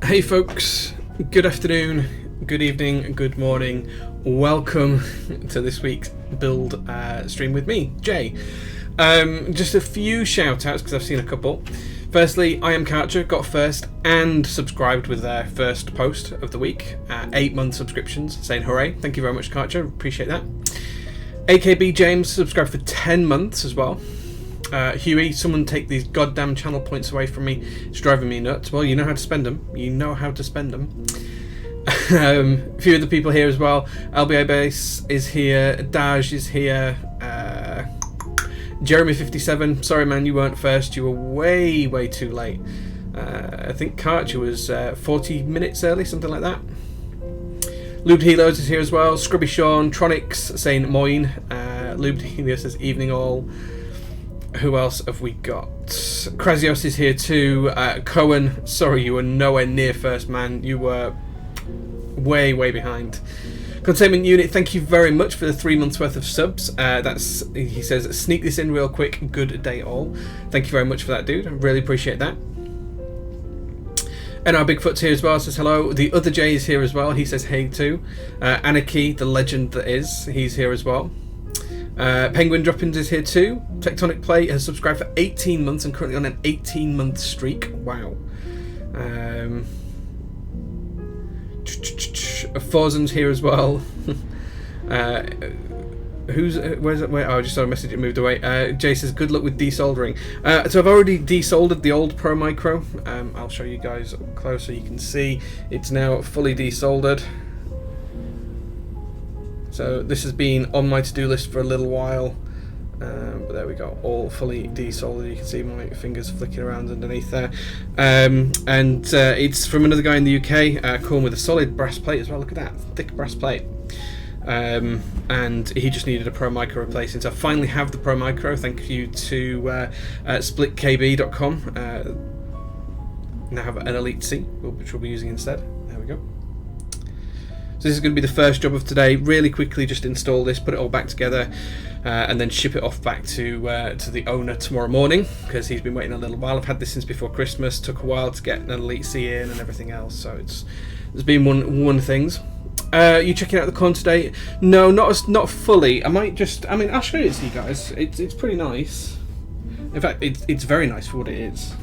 Hey folks, good afternoon, good evening, good morning. Welcome to this week's build stream with me, Jay. Just a few shout outs because I've seen a couple. Firstly, I am Karcher, got first and subscribed with their first post of the week. 8-month subscriptions, saying hooray. Thank you very much, Karcher, appreciate that. AKB James subscribed for 10 months as well. Huey, someone take these goddamn channel points away from me. It's driving me nuts. Well, you know how to spend them. You know how to spend them. A few other people here as well. LBA Base is here. Daj is here. Jeremy57. Sorry, man, you weren't first. You were way too late. I think Karcher was 40 minutes early, something like that. Lubed Helos is here as well. Scrubby Sean. Tronics saying moin. Lubed Helios says evening all. Who else have we got? Krasios is here too. Cohen, sorry you were nowhere near first, man. You were way behind. Containment Unit, thank you very much for the 3 months worth of subs. He says, sneak this in real quick. Good day all. Thank you very much for that, dude. I really appreciate that. And our Bigfoot's here as well, says hello. The other Jay is here as well. He says hey too. Anarchy, the legend that is, he's here as well. Penguin Droppings is here too. Tectonic Play has subscribed for 18 months and currently on an 18-month streak. Wow. Forzan's here as well. Where's it? Where? Oh, I just saw a message, it moved away. Jay says good luck with desoldering. So I've already desoldered the old Pro Micro. I'll show you guys up close so you can see. It's now fully desoldered. So this has been on my to-do list for a little while, but there we go, all fully desoldered. You can see my fingers flicking around underneath there, and it's from another guy in the UK, Corne, with a solid brass plate as well. Look at that, thick brass plate, and he just needed a Pro Micro replacing. So I finally have the Pro Micro. Thank you to splitkb.com. Now have an Elite C, which we'll be using instead. There we go. So this is going to be the first job of today. Really quickly just install this, put it all back together, and then ship it off back to the owner tomorrow morning, because he's been waiting a little while. I've had this since before Christmas. Took a while to get an Elite C in and everything else, so there's been one of things. You checking out the Corne today? No, not fully. I'll show it to you guys. It's pretty nice. In fact, it's very nice for what it is.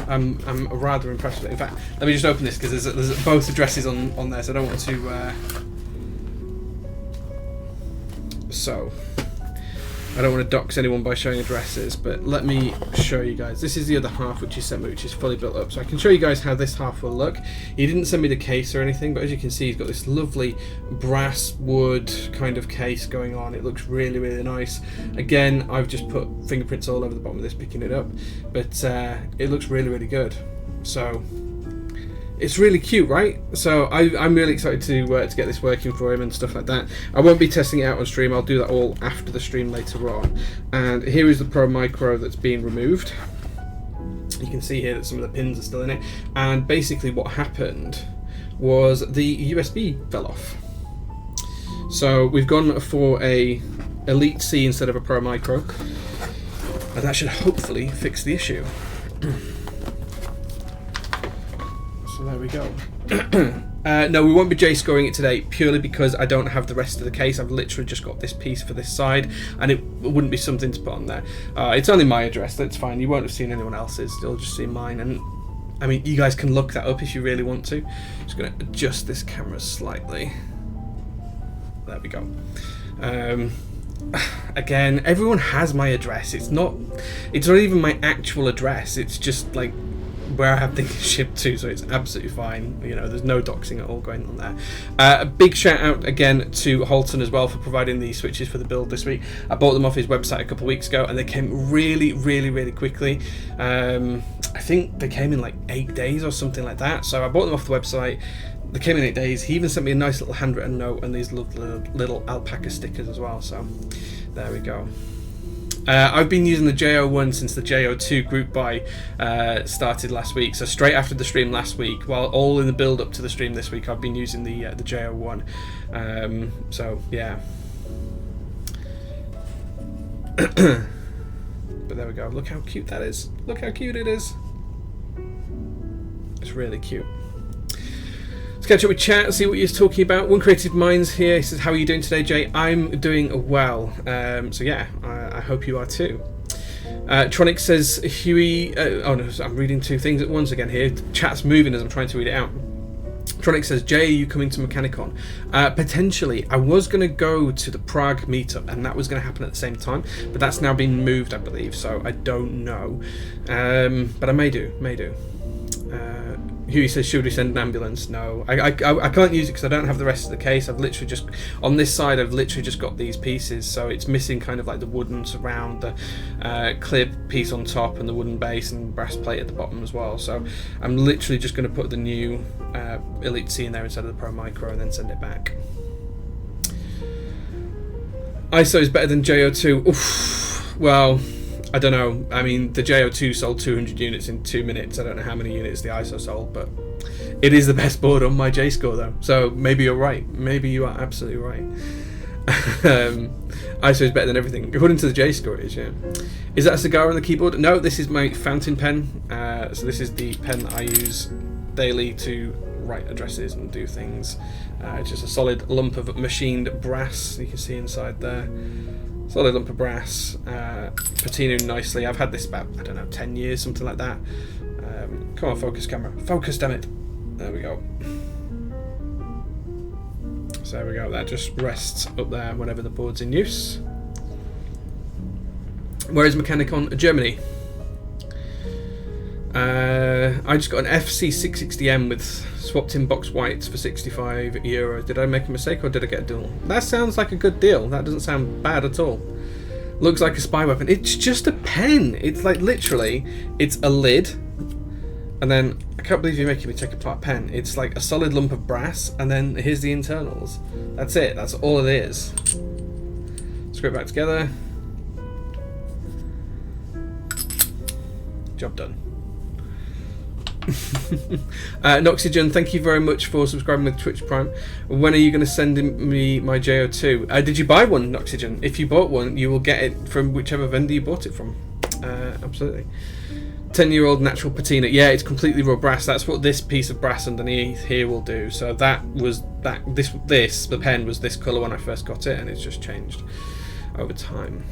I'm rather impressed with it. In fact, let me just open this because there's both addresses on there, so I don't want to dox anyone by showing addresses, but let me show you guys. This is the other half which he sent me, which is fully built up, so I can show you guys how this half will look. He didn't send me the case or anything, but as you can see, he's got this lovely brass wood kind of case going on. It looks really nice. Again, I've just put fingerprints all over the bottom of this picking it up, but it looks really good. So it's really cute, right? So I'm really excited to get this working for him and stuff like that. I won't be testing it out on stream. I'll do that all after the stream later on. And here is the Pro Micro that's being removed. You can see here that some of the pins are still in it. And basically what happened was the USB fell off. So we've gone for a Elite C instead of a Pro Micro. And that should hopefully fix the issue. There we go. No, we won't be J-scoring it today purely because I don't have the rest of the case. I've literally just got this piece for this side, and it wouldn't be something to put on there. It's only my address, that's fine. You won't have seen anyone else's, you'll just see mine. And I mean, you guys can look that up if you really want to. Just going to adjust this camera slightly. There we go. Again, everyone has my address. It's not even my actual address. It's just like where I have things shipped to, so it's absolutely fine. You know, there's no doxing at all going on there. A big shout out again to Holton as well for providing the switches for the build this week. I bought them off his website a couple of weeks ago, and they came really quickly. I think they came in like 8 days or something like that. So I bought them off the website. They came in 8 days. He even sent me a nice little handwritten note and these little alpaca stickers as well. So there we go. I've been using the JO1 since the JO2 group buy started last week. So straight after the stream last week, while all in the build up to the stream this week, I've been using the JO1. So yeah. But there we go. Look how cute that is. Look how cute it is. It's really cute. Let's catch up with chat, see what you're talking about. One Creative Minds here. He says, how are you doing today, Jay? I'm doing well. So yeah, I hope you are too. Tronic says, Huey... oh no, I'm reading two things at once again here. Chat's moving as I'm trying to read it out. Tronic says, Jay, are you coming to Mechanicon? Potentially. I was going to go to the Prague meetup, and that was going to happen at the same time, but that's now been moved, I believe, so I don't know. But I may do. Huey says, should we send an ambulance? No. I can't use it because I don't have the rest of the case. I've literally just... On this side, I've literally just got these pieces, so it's missing kind of like the wooden surround, the clear piece on top, and the wooden base and brass plate at the bottom as well. So I'm literally just going to put the new Elite C in there instead of the Pro Micro and then send it back. ISO is better than JO2. Oof. Well... I don't know. I mean, the JO2 sold 200 units in 2 minutes. I don't know how many units the ISO sold, but it is the best board on my J score, though. So maybe you're right. Maybe you are absolutely right. ISO is better than everything. According to the J score, it is, yeah. Is that a cigar on the keyboard? No, this is my fountain pen. So this is the pen that I use daily to write addresses and do things. It's just a solid lump of machined brass. You can see inside there. Solid lump of brass, patinaed nicely. I've had this about, I don't know, 10 years, something like that. Come on, focus camera. Focus, damn it. There we go. So there we go. That just rests up there whenever the board's in use. Where is Mechanicon? Germany. I just got an FC660M with swapped in box whites for €65. Did I make a mistake or did I get a deal? That sounds like a good deal. That doesn't sound bad at all. Looks like a spy weapon. It's just a pen. It's like literally, it's a lid. And then, I can't believe you're making me take apart a pen. It's like a solid lump of brass and then here's the internals. That's it. That's all it is. Screw it back together. Job done. Noxygen, thank you very much for subscribing with Twitch Prime. When are you going to send me my JO2? Did you buy one, Noxygen? If you bought one, you will get it from whichever vendor you bought it from. Absolutely. 10-year-old natural patina. Yeah, it's completely raw brass. That's what this piece of brass underneath here will do. So that was that. This the pen was this colour when I first got it, and it's just changed over time.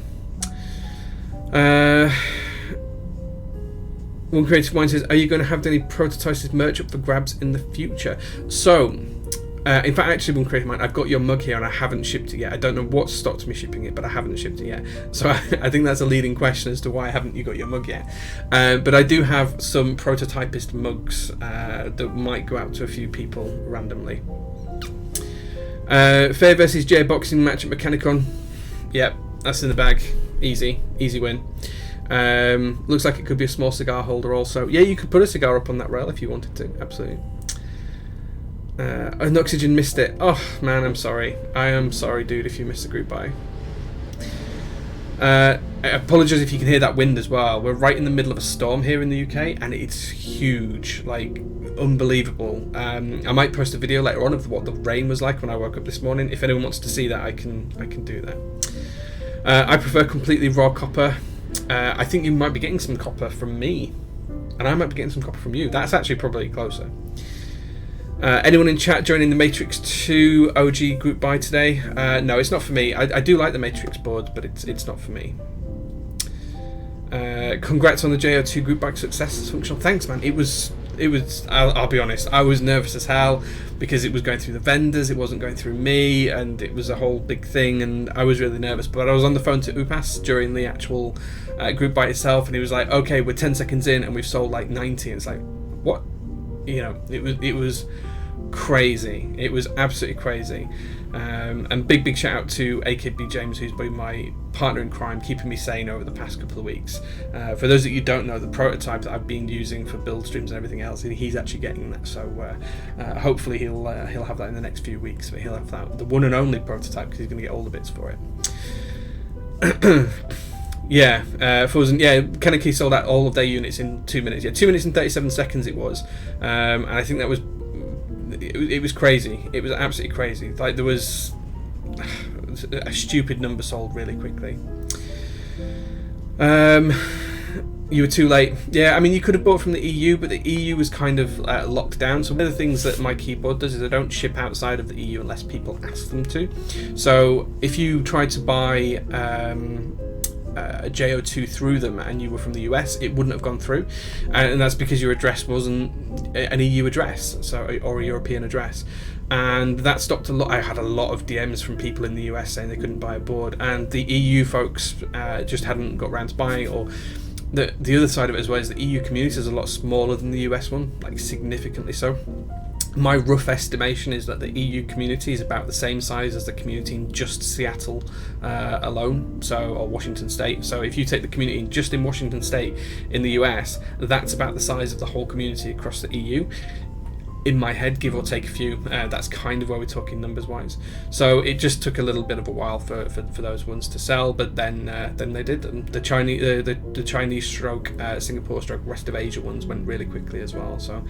One Creative Mind says, are you going to have any prototypes merch up for grabs in the future? So, in fact, actually, One Creative Mind, I've got your mug here and I haven't shipped it yet. I don't know what stopped me shipping it, but I haven't shipped it yet. So I think that's a leading question as to why haven't you got your mug yet. But I do have some prototypist mugs that might go out to a few people randomly. Fair versus J boxing match at Mechanicon. Yep, that's in the bag. Easy win. Looks like it could be a small cigar holder also. Yeah, you could put a cigar up on that rail if you wanted to, absolutely. Noxygen missed it. Oh man, I'm sorry. I am sorry, dude, if you missed the group buy. I apologise if you can hear that wind as well. We're right in the middle of a storm here in the UK and it's huge, like unbelievable. I might post a video later on of what the rain was like when I woke up this morning. If anyone wants to see that, I can do that. I prefer completely raw copper. I think you might be getting some copper from me, and I might be getting some copper from you. That's actually probably closer. Anyone in chat joining the Matrix 2 OG group buy today? No, it's not for me. I do like the Matrix boards, but it's not for me. Congrats on the JO2 group buy success. It's functional. Thanks, man. It was. I'll be honest. I was nervous as hell because it was going through the vendors. It wasn't going through me, and it was a whole big thing. And I was really nervous. But I was on the phone to Upas during the actual group buy itself, and he was like, "Okay, we're 10 seconds in, and we've sold like 90." And it's like, what? You know, it was crazy. It was absolutely crazy. And big shout out to AKB James, who's been my partner in crime, keeping me sane over the past couple of weeks. For those that you don't know, the prototype that I've been using for build streams and everything else, he's actually getting that. So hopefully he'll have that in the next few weeks. But he'll have that, the one and only prototype, because he's going to get all the bits for it. Yeah, Frozen. Yeah, Kaneki sold out all of their units in 2 minutes. Yeah, 2 minutes and 37 seconds it was, and I think that was. It was crazy. It was absolutely crazy. Like there was a stupid number sold really quickly. You were too late. Yeah, I mean, you could have bought from the EU, but the EU was kind of locked down. So one of the things that my keyboard does is they don't ship outside of the EU unless people ask them to. So if you tried to buy a JO2 through them and you were from the US, it wouldn't have gone through, and that's because your address wasn't an EU address, so, or a European address. And that stopped a lot. I had a lot of DMs from people in the US saying they couldn't buy a board, and the EU folks just hadn't got around to buying it. Or the other side of it as well is the EU community is a lot smaller than the US one, like significantly so. My rough estimation is that the EU community is about the same size as the community in just Seattle alone, so, or Washington State. So if you take the community just in Washington State in the US, that's about the size of the whole community across the EU. In my head, give or take a few, that's kind of where we're talking numbers wise. So it just took a little bit of a while for those ones to sell, but then they did. And the Chinese stroke Singapore stroke rest of Asia ones went really quickly as well. So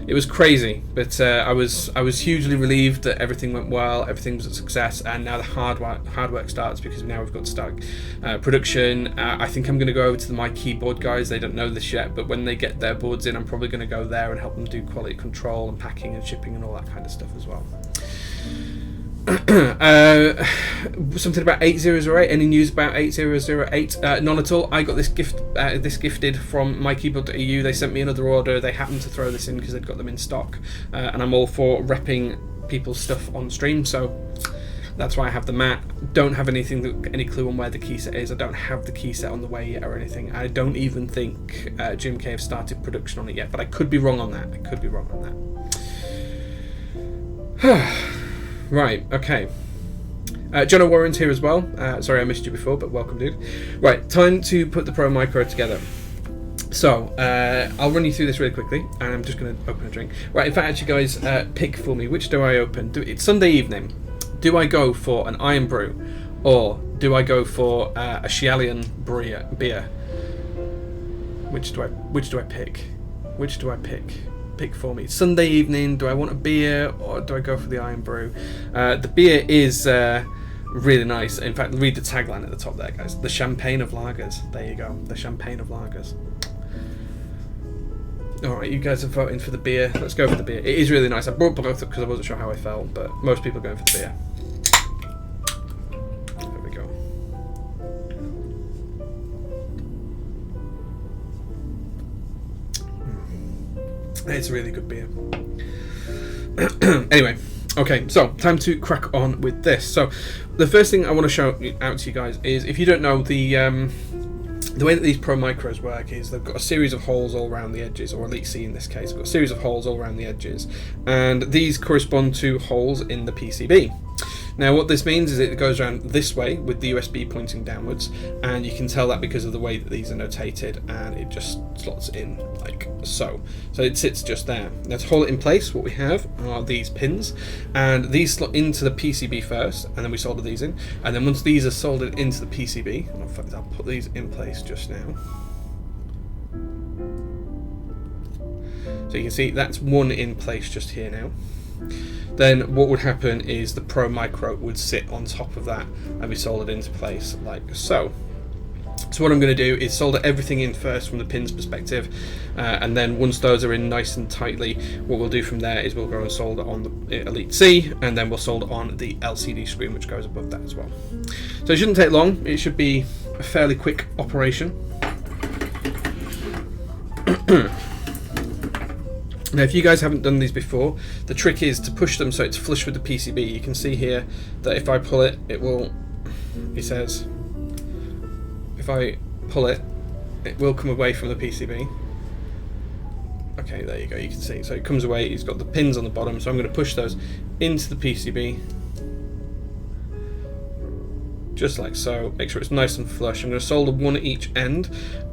it was crazy, but I was hugely relieved that everything went well, everything was a success, and now the hard work starts, because now we've got to start production. I think I'm going to go over to my keyboard guys. They don't know this yet, but when they get their boards in, I'm probably going to go there and help them do quality control and packing and shipping and all that kind of stuff as well. Something about 8008. Any news about 8008? None at all. I got this gifted from mykeyboard.eu. They sent me another order. They happened to throw this in because they'd got them in stock, and I'm all for repping people's stuff on stream, so that's why I have the mat. Don't have any clue on where the key set is. I don't have the key set on the way yet or anything. I don't even think Jim K have started production on it yet, but I could be wrong on that. Right, okay. John O'Warren's here as well. Sorry I missed you before, but welcome, dude. Right, time to put the Pro Micro together. So, I'll run you through this really quickly, and I'm just going to open a drink. Right, in fact, actually, guys, pick for me. Which do I open? It's Sunday evening. Do I go for an Iron Brew, or do I go for a Shialian beer? Which do I pick? Which do I pick? Pick for me. Sunday evening, do I want a beer or do I go for the Iron Brew? The beer is really nice. In fact, read the tagline at the top there, guys. The champagne of lagers. There you go. The champagne of lagers. Alright, you guys are voting for the beer. Let's go for the beer. It is really nice. I brought both up because I wasn't sure how I felt, but most people are going for the beer. There we go. It's a really good beer. Anyway, okay, so time to crack on with this. So the first thing I want to shout out to you guys is, if you don't know, the way that these Pro Micros work is they've got a series of holes all around the edges, or Elite C in this case. They've got a series of holes all around the edges, and these correspond to holes in the PCB. Now what this means is it goes around this way with the USB pointing downwards, and you can tell that because of the way that these are notated, and it just slots in like so. So it sits just there. Now to hold it in place, what we have are these pins, and these slot into the PCB first, and then we solder these in, and then once these are soldered into the PCB, in fact I'll put these in place just now. So you can see that's one in place just here now. Then what would happen is the Pro Micro would sit on top of that and be soldered into place like so. So what I'm going to do is solder everything in first from the pins perspective, and then once those are in nice and tightly, what we'll do from there is we'll go and solder on the Elite C, and then we'll solder on the LCD screen which goes above that as well. So it shouldn't take long. It should be a fairly quick operation. Now if you guys haven't done these before, the trick is to push them so it's flush with the PCB. You can see here that if I pull it, it says, if I pull it, it will come away from the PCB. Okay, there you go, you can see. So it comes away, it's got the pins on the bottom, so I'm going to push those into the PCB. Just like so, make sure it's nice and flush. I'm going to solder one at each end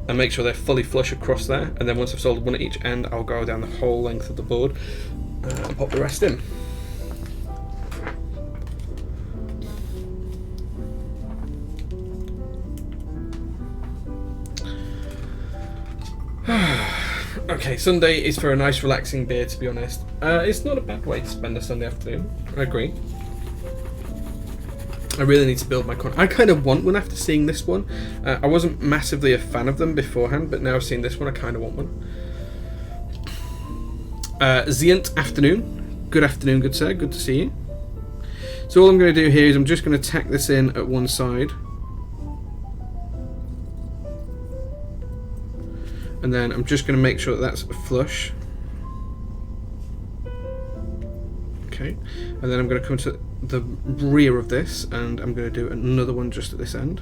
and make sure they're fully flush across there, and then once I've soldered one at each end, I'll go down the whole length of the board and pop the rest in. Okay, Sunday is for a nice relaxing beer, to be honest. It's not a bad way to spend a Sunday afternoon, I agree. I really need to build my Corne. I kind of want one after seeing this one. I wasn't massively a fan of them beforehand, but now I've seen this one, I kind of want one. Zient afternoon. Good afternoon, good sir. Good to see you. So all I'm going to do here is I'm just going to tack this in at one side. And then I'm just going to make sure that that's flush. Okay. And then I'm going to come to the rear of this and I'm going to do another one just at this end.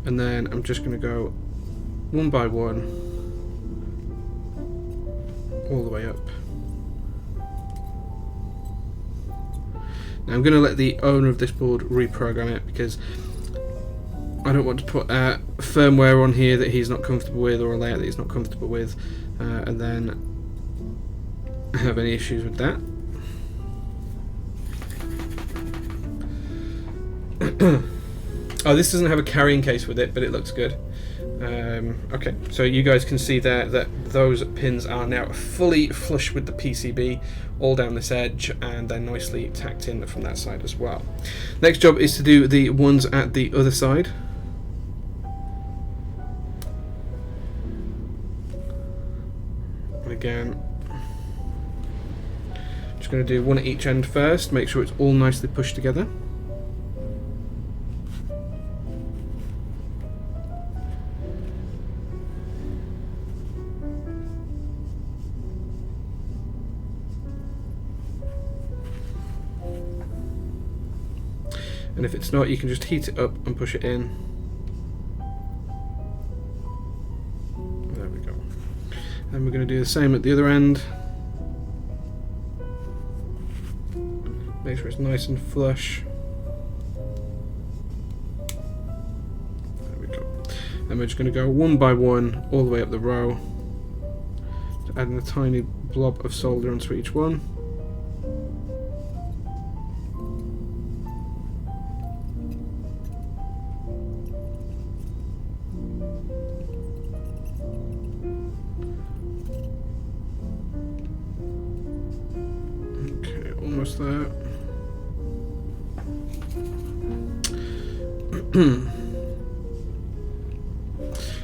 And then I'm just going to go one by one all the way up. Now I'm going to let the owner of this board reprogram it because I don't want to put firmware on here that he's not comfortable with or a layout that he's not comfortable with and then have any issues with that. Oh, this doesn't have a carrying case with it, but it looks good. Okay, so you guys can see there that those pins are now fully flush with the PCB all down this edge, and they're nicely tacked in from that side as well. Next job is to do the ones at the other side. Again, just going to do one at each end first, make sure it's all nicely pushed together. And if it's not, you can just heat it up and push it in. There we go. And we're going to do the same at the other end. Make sure it's nice and flush. There we go. And we're just going to go one by one all the way up the row, adding a tiny blob of solder onto each one. Almost there.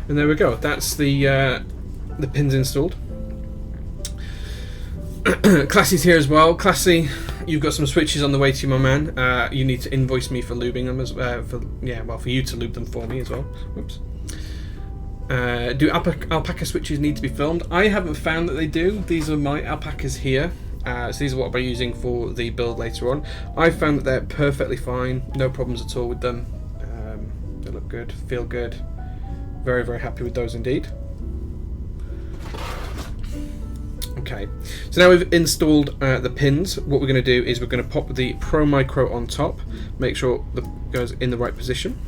And there we go. That's the pins installed. Classy's here as well. Classy, you've got some switches on the way to you, my man. You need to invoice me for lubing them as for you to lube them for me as well. Whoops. Do alpaca switches need to be filmed? I haven't found that they do. These are my alpacas here. So these are what I'll be using for the build later on. I found that they're perfectly fine, no problems at all with them. They look good, feel good. Very, very happy with those indeed. Okay, so now we've installed the pins. What we're going to do is we're going to pop the Pro Micro on top, make sure that goes in the right position.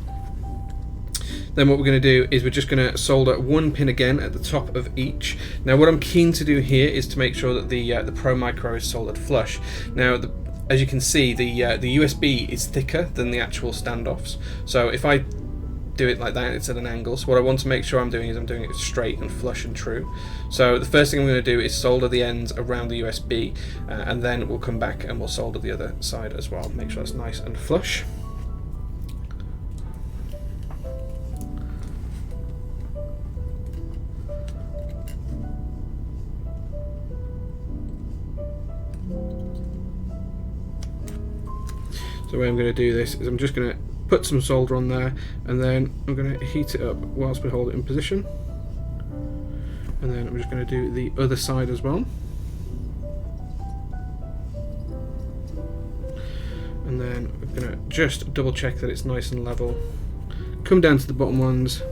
Then what we're going to do is we're just going to solder one pin again at the top of each. Now what I'm keen to do here is to make sure that the Pro Micro is soldered flush. Now as you can see, the USB is thicker than the actual standoffs. So if I do it like that, it's at an angle. So what I want to make sure I'm doing is I'm doing it straight and flush and true. So the first thing I'm going to do is solder the ends around the USB, and then we'll come back and we'll solder the other side as well. Make sure it's nice and flush. So the way I'm going to do this is I'm just going to put some solder on there, and then I'm going to heat it up whilst we hold it in position. And then I'm just going to do the other side as well. And then I'm going to just double check that it's nice and level. Come down to the bottom ones.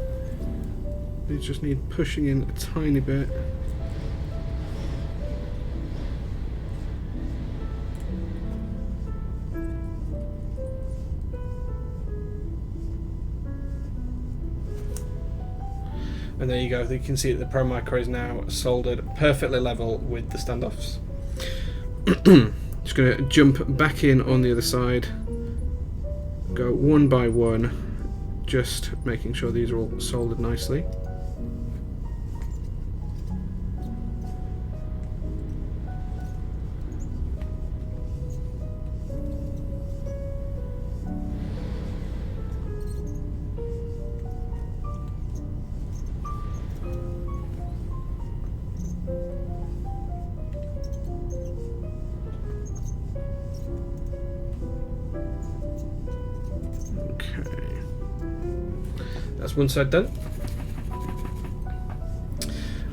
These just need pushing in a tiny bit. And there you go, you can see that the Pro Micro is now soldered perfectly level with the standoffs. Just going to jump back in on the other side, go one by one, just making sure these are all soldered nicely. one side done.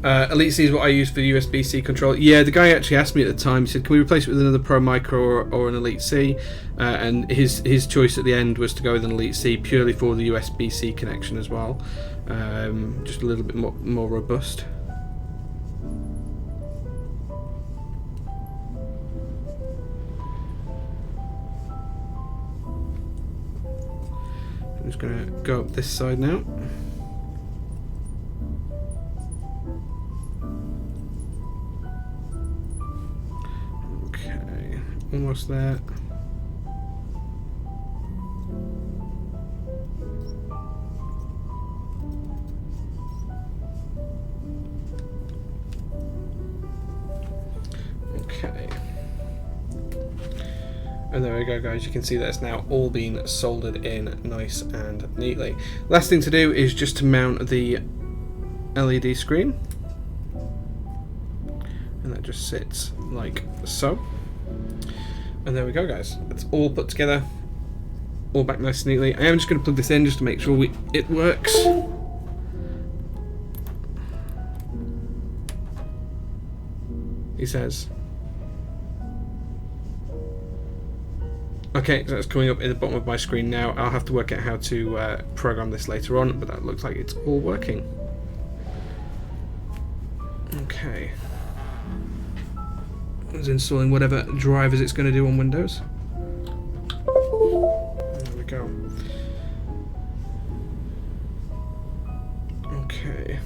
Elite C is what I use for USB-C control. Yeah, the guy actually asked me at the time, he said, can we replace it with another Pro Micro or an Elite C? And his choice at the end was to go with an Elite C purely for the USB-C connection as well. Just a little bit more robust. I'm just going to go up this side now. Okay, almost there. Okay. And there we go, guys. You can see that's now all been soldered in nice and neatly. Last thing to do is just to mount the LED screen. And that just sits like so. And there we go, guys. It's all put together, all back nice and neatly. I am just going to plug this in just to make sure it works. He says. Okay, so it's coming up in the bottom of my screen now. I'll have to work out how to program this later on, but that looks like it's all working. Okay. It's installing whatever drivers it's going to do on Windows. There we go. Okay.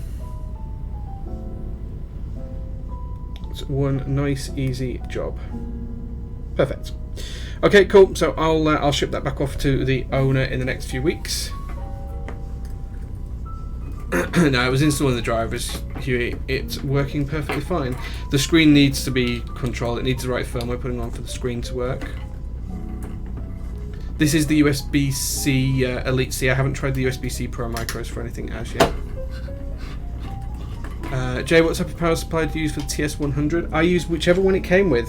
It's one nice, easy job. Perfect. Okay, cool. So I'll ship that back off to the owner in the next few weeks. Now, I was installing the drivers, Huey. It's working perfectly fine. The screen needs to be controlled. It needs the right firmware putting on for the screen to work. This is the USB-C Elite C. I haven't tried the USB-C Pro Micros for anything as yet. Jay, what type of power supply do you use for the TS100? I use whichever one it came with.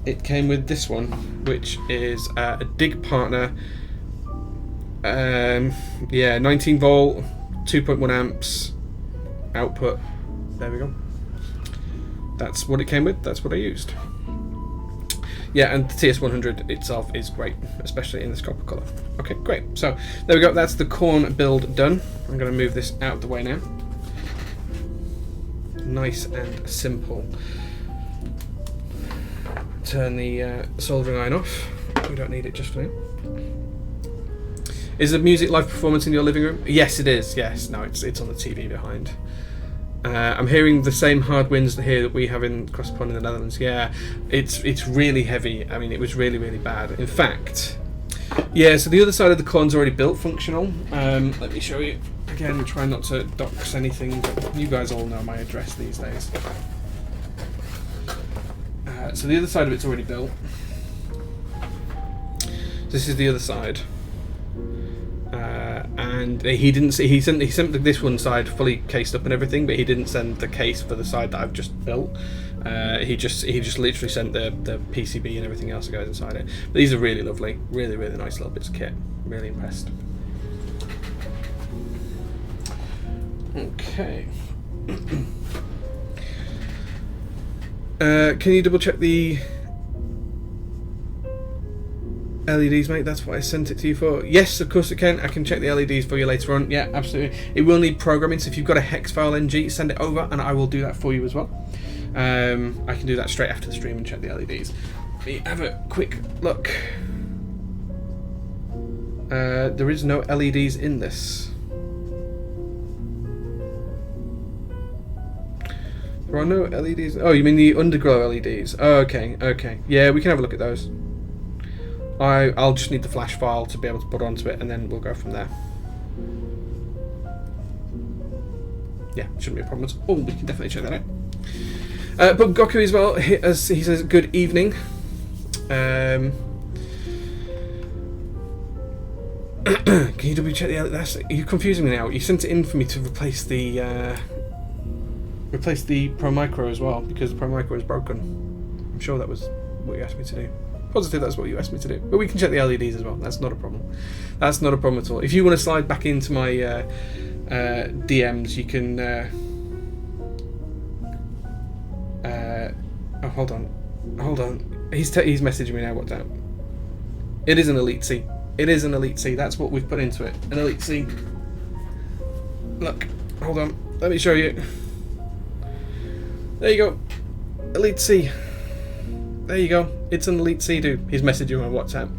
It came with this one, which is a Dig Partner. Yeah, 19 volt, 2.1 amps output. There we go. That's what it came with. That's what I used. Yeah, and the TS100 itself is great, especially in this copper colour. Okay, great. So there we go. That's the Corne build done. I'm going to move this out of the way now. Nice and simple. Turn the soldering iron off. We don't need it just for now. Is the music live performance in your living room? Yes, it is. Yes. No, it's on the TV behind. I'm hearing the same hard winds here that we have in across the pond in the Netherlands. Yeah, it's really heavy. I mean, it was really, really bad. In fact, yeah. So the other side of the Corne's already built, functional. Let me show you again. Try not to dox anything, but you guys all know my address these days. So the other side of it's already built. This is the other side, and he didn't see. He sent this one side fully cased up and everything, but he didn't send the case for the side that I've just built. He just literally sent the PCB and everything else that goes inside it. But these are really lovely, really, really nice little bits of kit. Really impressed. Okay. Can you double check the LEDs, mate? That's what I sent it to you for. Yes, of course I can. I can check the LEDs for you later on. Yeah, absolutely. It will need programming, so if you've got a hex file NG, send it over and I will do that for you as well. I can do that straight after the stream and check the LEDs. Let me have a quick look. There is no LEDs in this. There are no LEDs. Oh, you mean the underglow LEDs? Oh, okay, okay. Yeah, we can have a look at those. I'll just need the flash file to be able to put onto it, and then we'll go from there. Yeah, shouldn't be a problem at all. We can definitely check that out. But Goku as well, as he says, good evening. Can you double check the LED? You're confusing me now. You sent it in for me to replace the Pro Micro as well, because the Pro Micro is broken. I'm sure that was what you asked me to do. positive that's what you asked me to do. But we can check the LEDs as well. That's not a problem. That's not a problem at all. If you want to slide back into my DMs, you can. Oh, hold on. He's messaging me now. What's that? It is an Elite C. It is an Elite C. That's what we've put into it. An Elite C. Look. Hold on. Let me show you. There you go. Elite C. There you go. It's an Elite C, dude. He's messaging on WhatsApp.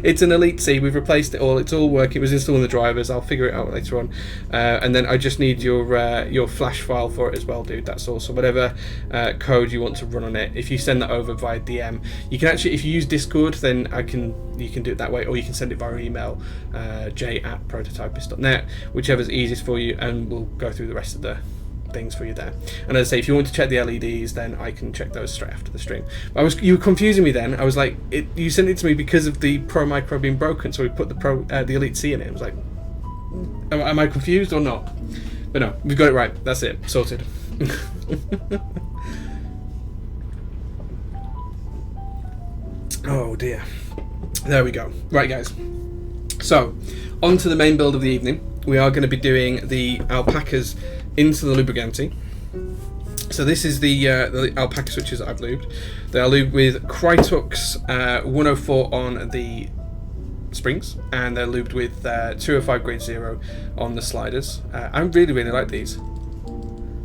It's an Elite C. We've replaced it all. It's all working. It was installing the drivers. I'll figure it out later on. And then I just need your flash file for it as well, dude. That's all. So whatever code you want to run on it, if you send that over via DM, you can actually, if you use Discord, then you can do it that way, or you can send it via email, j@prototypist.net, whichever's easiest for you, and we'll go through the rest of the things for you there. And as I say, if you want to check the LEDs, then I can check those straight after the stream. You were confusing me then. I was like, you sent it to me because of the Pro Micro being broken, so we put the Elite C in it. I was like, am I confused or not? But no, we've got it right. That's it, sorted. Oh dear. There we go. Right, guys. So, on to the main build of the evening. We are going to be doing the alpacas into the Lubrigante. So this is the alpaca switches that I've lubed. They are lubed with Krytox 104 on the springs, and they're lubed with 205 grade 0 on the sliders. I really like these.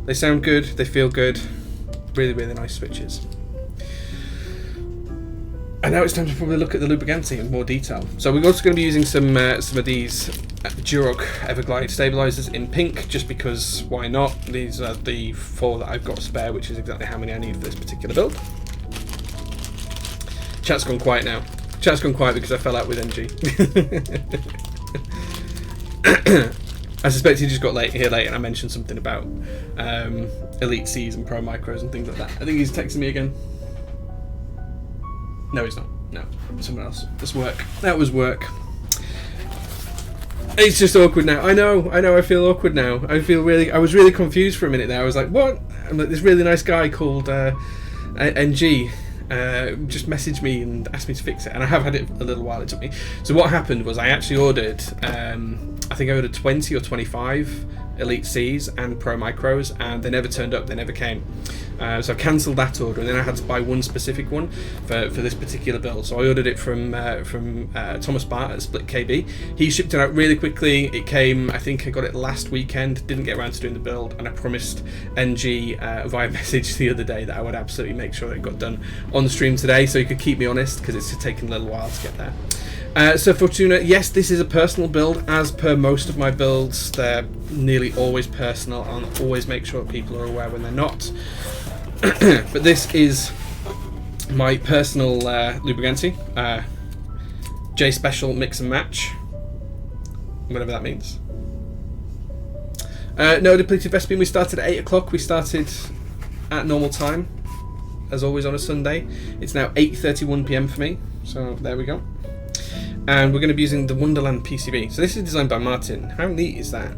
They sound good, they feel good, really nice switches. And now it's time to probably look at the Lubrigante in more detail. So we're also going to be using some of these Duroc Everglide stabilizers in pink, just because why not? These are the 4 that I've got spare, which is exactly how many I need for this particular build. Chat's gone quiet now. Chat's gone quiet because I fell out with NG. I suspect he just got here late and I mentioned something about Elite Cs and Pro Micros and things like that. I think he's texting me again. No, he's not. No, someone else. That's work. That was work. It's just awkward now. I know. I feel awkward now. I was really confused for a minute there. I was like, what? I'm like, this really nice guy called NG just messaged me and asked me to fix it, and I have had it a little while. It took me. So what happened was I actually ordered. I think I ordered 20 or 25 Elite Cs and Pro Micros, and they never turned up. They never came. So I cancelled that order, and then I had to buy one specific one for this particular build. So I ordered it from Thomas Bart at Split KB. He shipped it out really quickly. It came, I think I got it last weekend, didn't get around to doing the build, and I promised NG via message the other day that I would absolutely make sure it got done on the stream today, so he could keep me honest, because it's taken a little while to get there. So Fortuna, yes, this is a personal build, as per most of my builds. They're nearly always personal. I'll always make sure people are aware when they're not. But this is my personal Lubrigante, J Special Mix and Match, whatever that means. No depleted Vespine. We started at 8 o'clock. We started at normal time, as always on a Sunday. It's now 8:31 PM for me, so there we go. And we're going to be using the Wonderland PCB. So this is designed by Martin. How neat is that?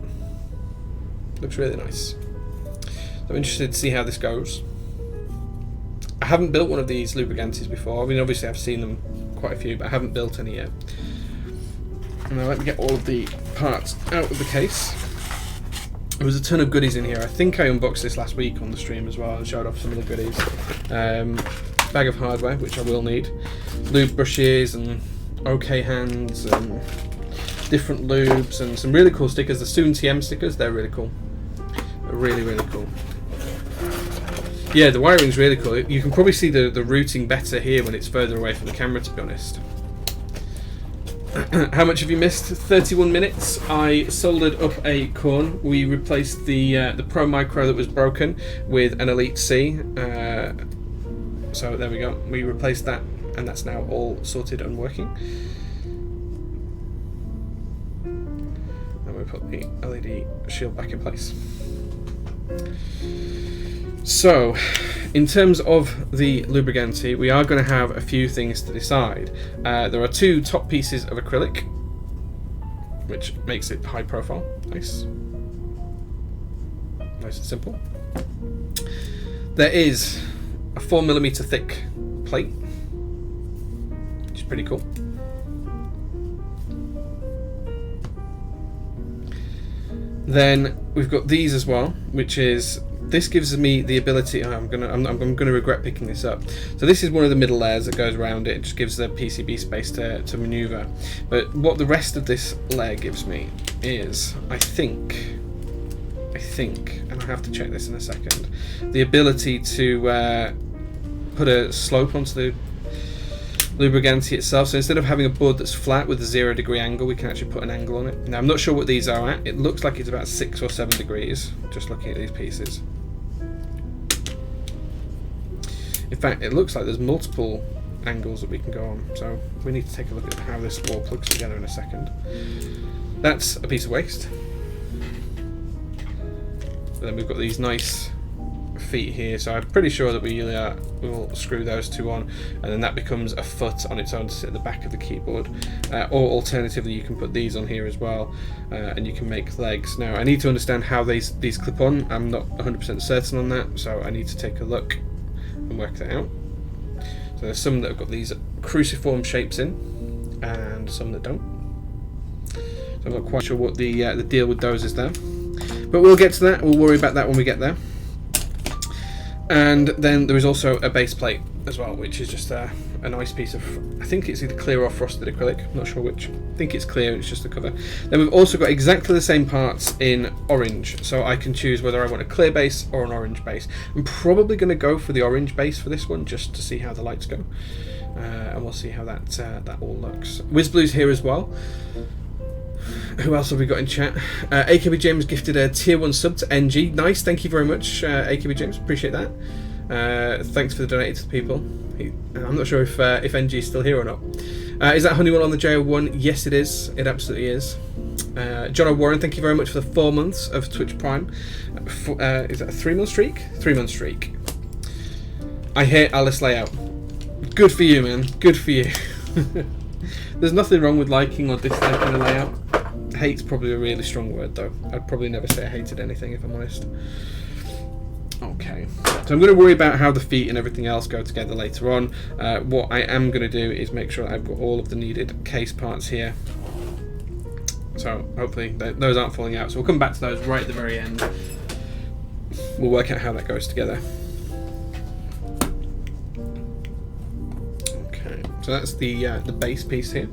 Looks really nice. So I'm interested to see how this goes. I haven't built one of these Lubrigantes before. I mean, obviously I've seen them quite a few, but I haven't built any yet. Now let me get all of the parts out of the case. There was a ton of goodies in here. I think I unboxed this last week on the stream as well and showed off some of the goodies. Bag of hardware, which I will need. Lube brushes and OK hands and different lubes and some really cool stickers. The Soon TM stickers, they're really cool. They're really cool. Yeah, the wiring's really cool. You can probably see the routing better here when it's further away from the camera, to be honest. How much have you missed? 31 minutes. I soldered up a Corne. We replaced the Pro Micro that was broken with an Elite C. So there we go. We replaced that, and that's now all sorted and working. And we put the LED shield back in place. So, in terms of the Lubrigante, we are going to have a few things to decide. There are 2 top pieces of acrylic, which makes it high profile. Nice and simple. There is a 4mm thick plate, which is pretty cool. Then we've got these as well, which is, this gives me the ability. I'm gonna regret picking this up. So this is one of the middle layers that goes around it. It just gives the PCB space to maneuver. But what the rest of this layer gives me is, I think, and I have to check this in a second, the ability to put a slope onto the Lubrigante itself. So instead of having a board that's flat with a 0° angle, we can actually put an angle on it. Now I'm not sure what these are at. It looks like it's about 6 or 7 degrees, just looking at these pieces. In fact, it looks like there's multiple angles that we can go on. So we need to take a look at how this all plugs together in a second. That's a piece of waste. Then we've got these nice feet here, so I'm pretty sure that we will screw those two on, and then that becomes a foot on its own to sit at the back of the keyboard. Or alternatively, you can put these on here as well, and you can make legs. Now I need to understand how these clip on. I'm not 100% certain on that, so I need to take a look and work that out. So there's some that have got these cruciform shapes in, and some that don't. So I'm not quite sure what the deal with those is there, but we'll get to that. We'll worry about that when we get there. And then there is also a base plate as well, which is just a nice piece of, I think it's either clear or frosted acrylic, I'm not sure which. I think it's clear, it's just the cover. Then we've also got exactly the same parts in orange, so I can choose whether I want a clear base or an orange base. I'm probably going to go for the orange base for this one, just to see how the lights go. And we'll see how that all looks. WizBlue's here as well. Who else have we got in chat? AKB James gifted a tier 1 sub to NG. Nice, thank you very much, AKB James. Appreciate that. Thanks for the donating to the people. I'm not sure if NG is still here or not. Is that Honeywell on the JO1? Yes, it is. It absolutely is. John O'Warren, thank you very much for the 4 months of Twitch Prime. Is that a 3-month streak? 3-month streak. I hate Alice layout. Good for you, man. Good for you. There's nothing wrong with liking or disliking the layout. Hate's probably a really strong word though. I'd probably never say I hated anything if I'm honest. Okay, so I'm going to worry about how the feet and everything else go together later on. What I am going to do is make sure I've got all of the needed case parts here. So hopefully those aren't falling out. So we'll come back to those right at the very end. We'll work out how that goes together. Okay, so that's the base piece here.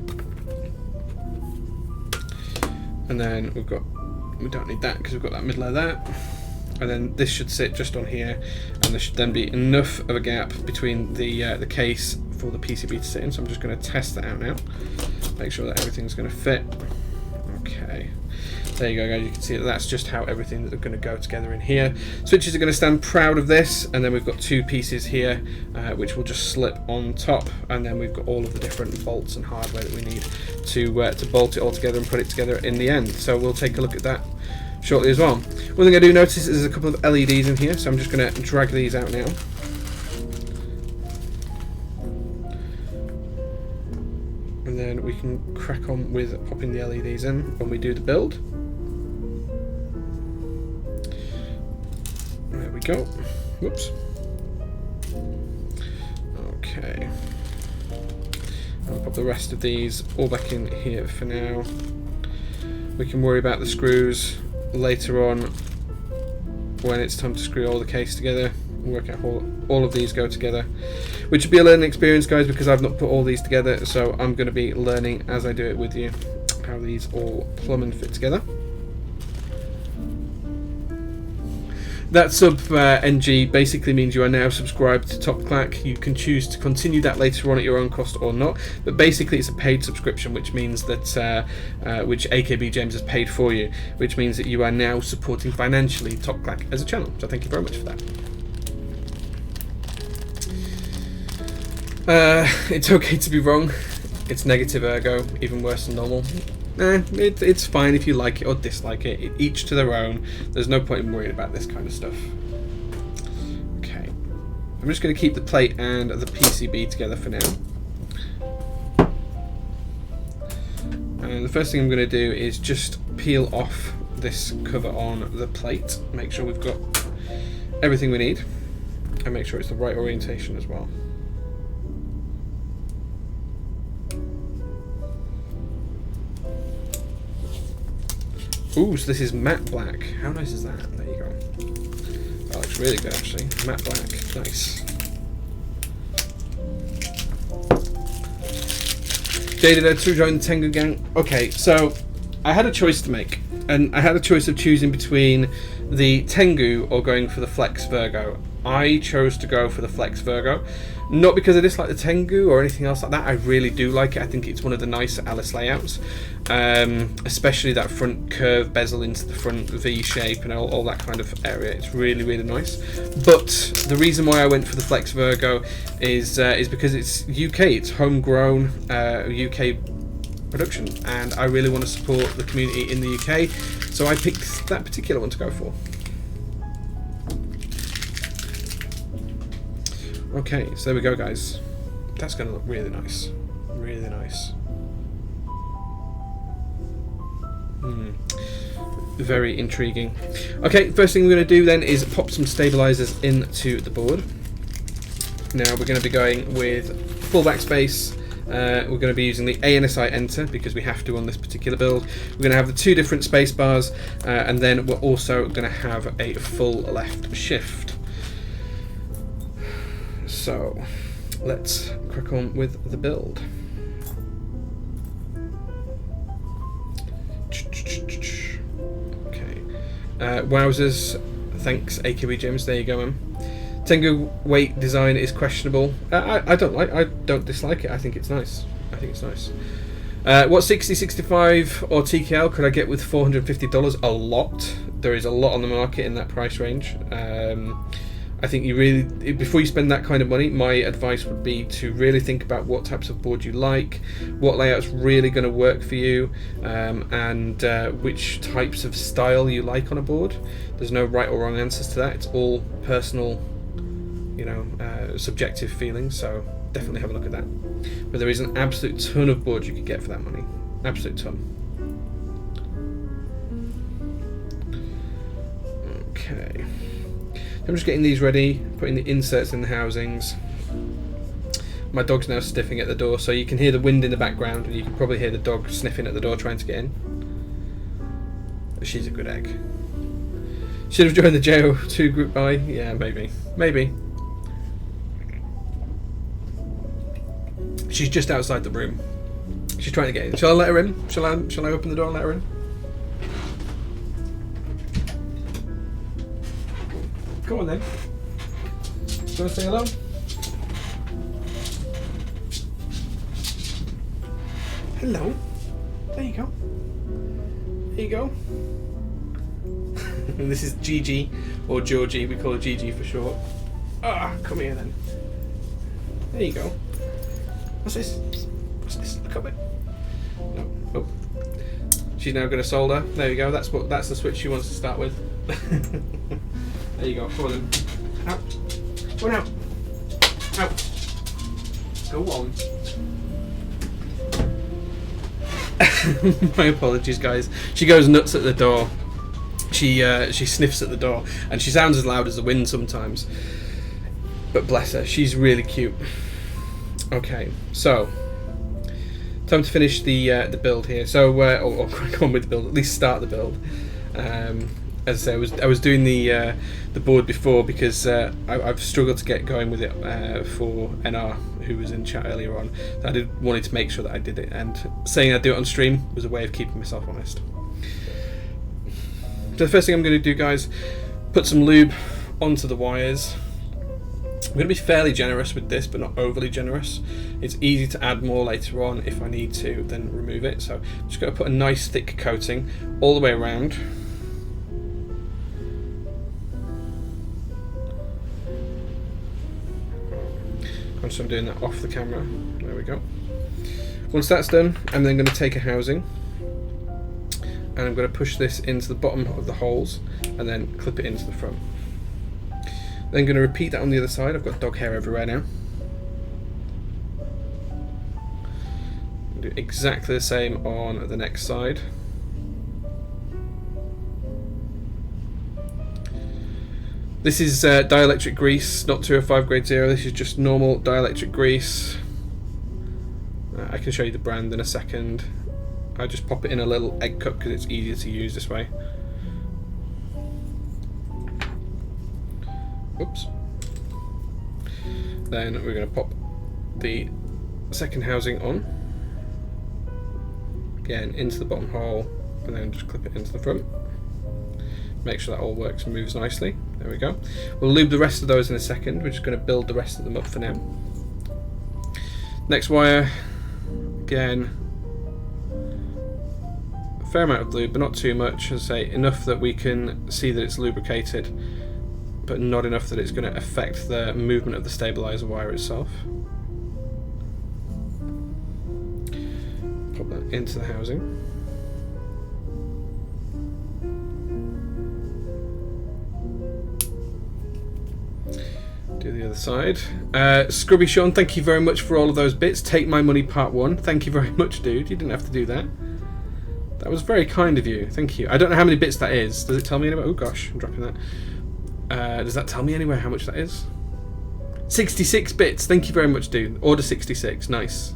And then we don't need that because we've got that middle layer there. And then this should sit just on here, and there should then be enough of a gap between the case for the PCB to sit in. So I'm just going to test that out now, make sure that everything's going to fit. Okay, there you go guys, you can see that that's just how everything is going to go together in here. Switches are going to stand proud of this, and then we've got 2 pieces here which will just slip on top, and then we've got all of the different bolts and hardware that we need to bolt it all together and put it together in the end. So we'll take a look at that shortly as well. One thing I do notice is there's a couple of LEDs in here, so I'm just going to drag these out now. And then we can crack on with popping the LEDs in when we do the build. There we go. Whoops. Okay. I'll pop the rest of these all back in here for now. We can worry about the screws later on when it's time to screw all the case together and work out how all of these go together, which will be a learning experience guys, because I've not put all these together, so I'm going to be learning as I do it with you how these all plumb and fit together. That sub NG basically means you are now subscribed to Top Clack. You can choose to continue that later on at your own cost or not, but basically it's a paid subscription, which means that which AKB James has paid for you, which means that you are now supporting financially Top Clack as a channel. So thank you very much for that. It's okay to be wrong. It's negative ergo, even worse than normal. It's fine if you like it or dislike it. Each to their own. There's no point in worrying about this kind of stuff. Okay, I'm just going to keep the plate and the PCB together for now. And the first thing I'm going to do is just peel off this cover on the plate. Make sure we've got everything we need. and make sure it's the right orientation as well. Ooh, so this is matte black. How nice is that? There you go. That looks really good actually. Matte black. Nice. Jaded to join the Tengu gang. Okay, so I had a choice to make, and I had a choice of choosing between the Tengu or going for the Flex Virgo. I chose to go for the Flex Virgo, not because I dislike the Tengu or anything else like that. I really do like it. I think it's one of the nicer Alice layouts, especially that front curve bezel into the front V shape and all that kind of area. It's really, really nice. But the reason why I went for the Flex Virgo is because it's UK. It's homegrown UK production, and I really want to support the community in the UK. So I picked that particular one to go for. Okay, so there we go, guys. That's going to look really nice. Really nice. Very intriguing. Okay, first thing we're going to do then is pop some stabilizers into the board. Now we're going to be going with full backspace. We're going to be using the ANSI enter because we have to on this particular build. We're going to have the 2 different space bars, and then we're also going to have a full left shift. So let's crack on with the build. Okay. Wowzers, thanks AKB Gyms, there you go, man. Tengu weight design is questionable. I don't dislike it. I think it's nice. I think it's nice. What 60, 65 or TKL could I get with $450? A lot. There is a lot on the market in that price range. I think you really, before you spend that kind of money, my advice would be to really think about what types of board you like, what layout's really going to work for you, and which types of style you like on a board. There's no right or wrong answers to that. It's all personal, you know, subjective feelings. So definitely have a look at that. But there is an absolute ton of boards you could get for that money. Absolute ton. Okay. I'm just getting these ready, putting the inserts in the housings. My dog's now sniffing at the door, so you can hear the wind in the background, and you can probably hear the dog sniffing at the door trying to get in. But she's a good egg. Should have joined the JO2 group buy. Yeah, maybe. Maybe. She's just outside the room. She's trying to get in. Shall I let her in? Shall I open the door and let her in? Come on then. Do you want to say hello? Hello. There you go. There you go. This is Gigi, or Georgie. We call her Gigi for short. Ah, come here then. There you go. What's this? What's this? Look up it. No. Oh. She's now going to solder. There we go. That's the switch she wants to start with. There you go. Come on then. Out. Go on out. Out. Go on. My apologies, guys. She goes nuts at the door. She sniffs at the door, and she sounds as loud as the wind sometimes. But bless her, she's really cute. Okay, so time to finish the build here. So, or crack on with the build. At least start the build. As I say, I was doing the board before because I've struggled to get going with it for NR, who was in chat earlier on. So I wanted to make sure that I did it, and saying I'd do it on stream was a way of keeping myself honest. So the first thing I'm going to do, guys, put some lube onto the wires. I'm going to be fairly generous with this, but not overly generous. It's easy to add more later on if I need to, then remove it. So I'm just going to put a nice thick coating all the way around. So I'm doing that off the camera. There we go. Once that's done, I'm then going to take a housing and I'm going to push this into the bottom of the holes and then clip it into the front. Then going to repeat that on the other side. I've got dog hair everywhere now. Do exactly the same on the next side. This is dielectric grease, not 205 grade 0. This is just normal dielectric grease. I can show you the brand in a second. I just pop it in a little egg cup because it's easier to use this way. Oops. Then we're going to pop the second housing on. Again, into the bottom hole, and then just clip it into the front. Make sure that all works and moves nicely. There we go. We'll lube the rest of those in a second. We're just going to build the rest of them up for now. Next wire, again, a fair amount of lube, but not too much. As I say, enough that we can see that it's lubricated, but not enough that it's going to affect the movement of the stabilizer wire itself. Pop that into the housing. Do the other side. Scrubby Sean, thank you very much for all of those bits. Take my money part 1. Thank you very much, dude. You didn't have to do that. That was very kind of you. Thank you. I don't know how many bits that is. Does it tell me anywhere? Oh gosh, I'm dropping that. Does that tell me anywhere how much that is? 66 bits. Thank you very much, dude. Order 66. Nice.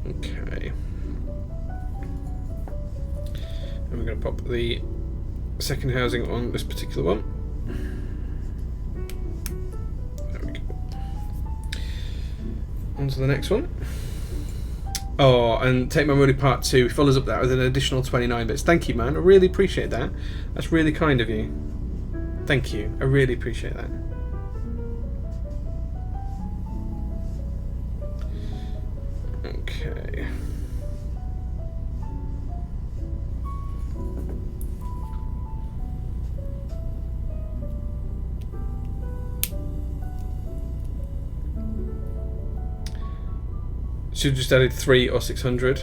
Okay. And we're going to pop the second housing on this particular one. There we go. On to the next one. Oh, and Take My Money Part 2 follows up that with an additional 29 bits. Thank you, man. I really appreciate that. That's really kind of you. Thank you. I really appreciate that. Okay. Should have just added 3 or 600.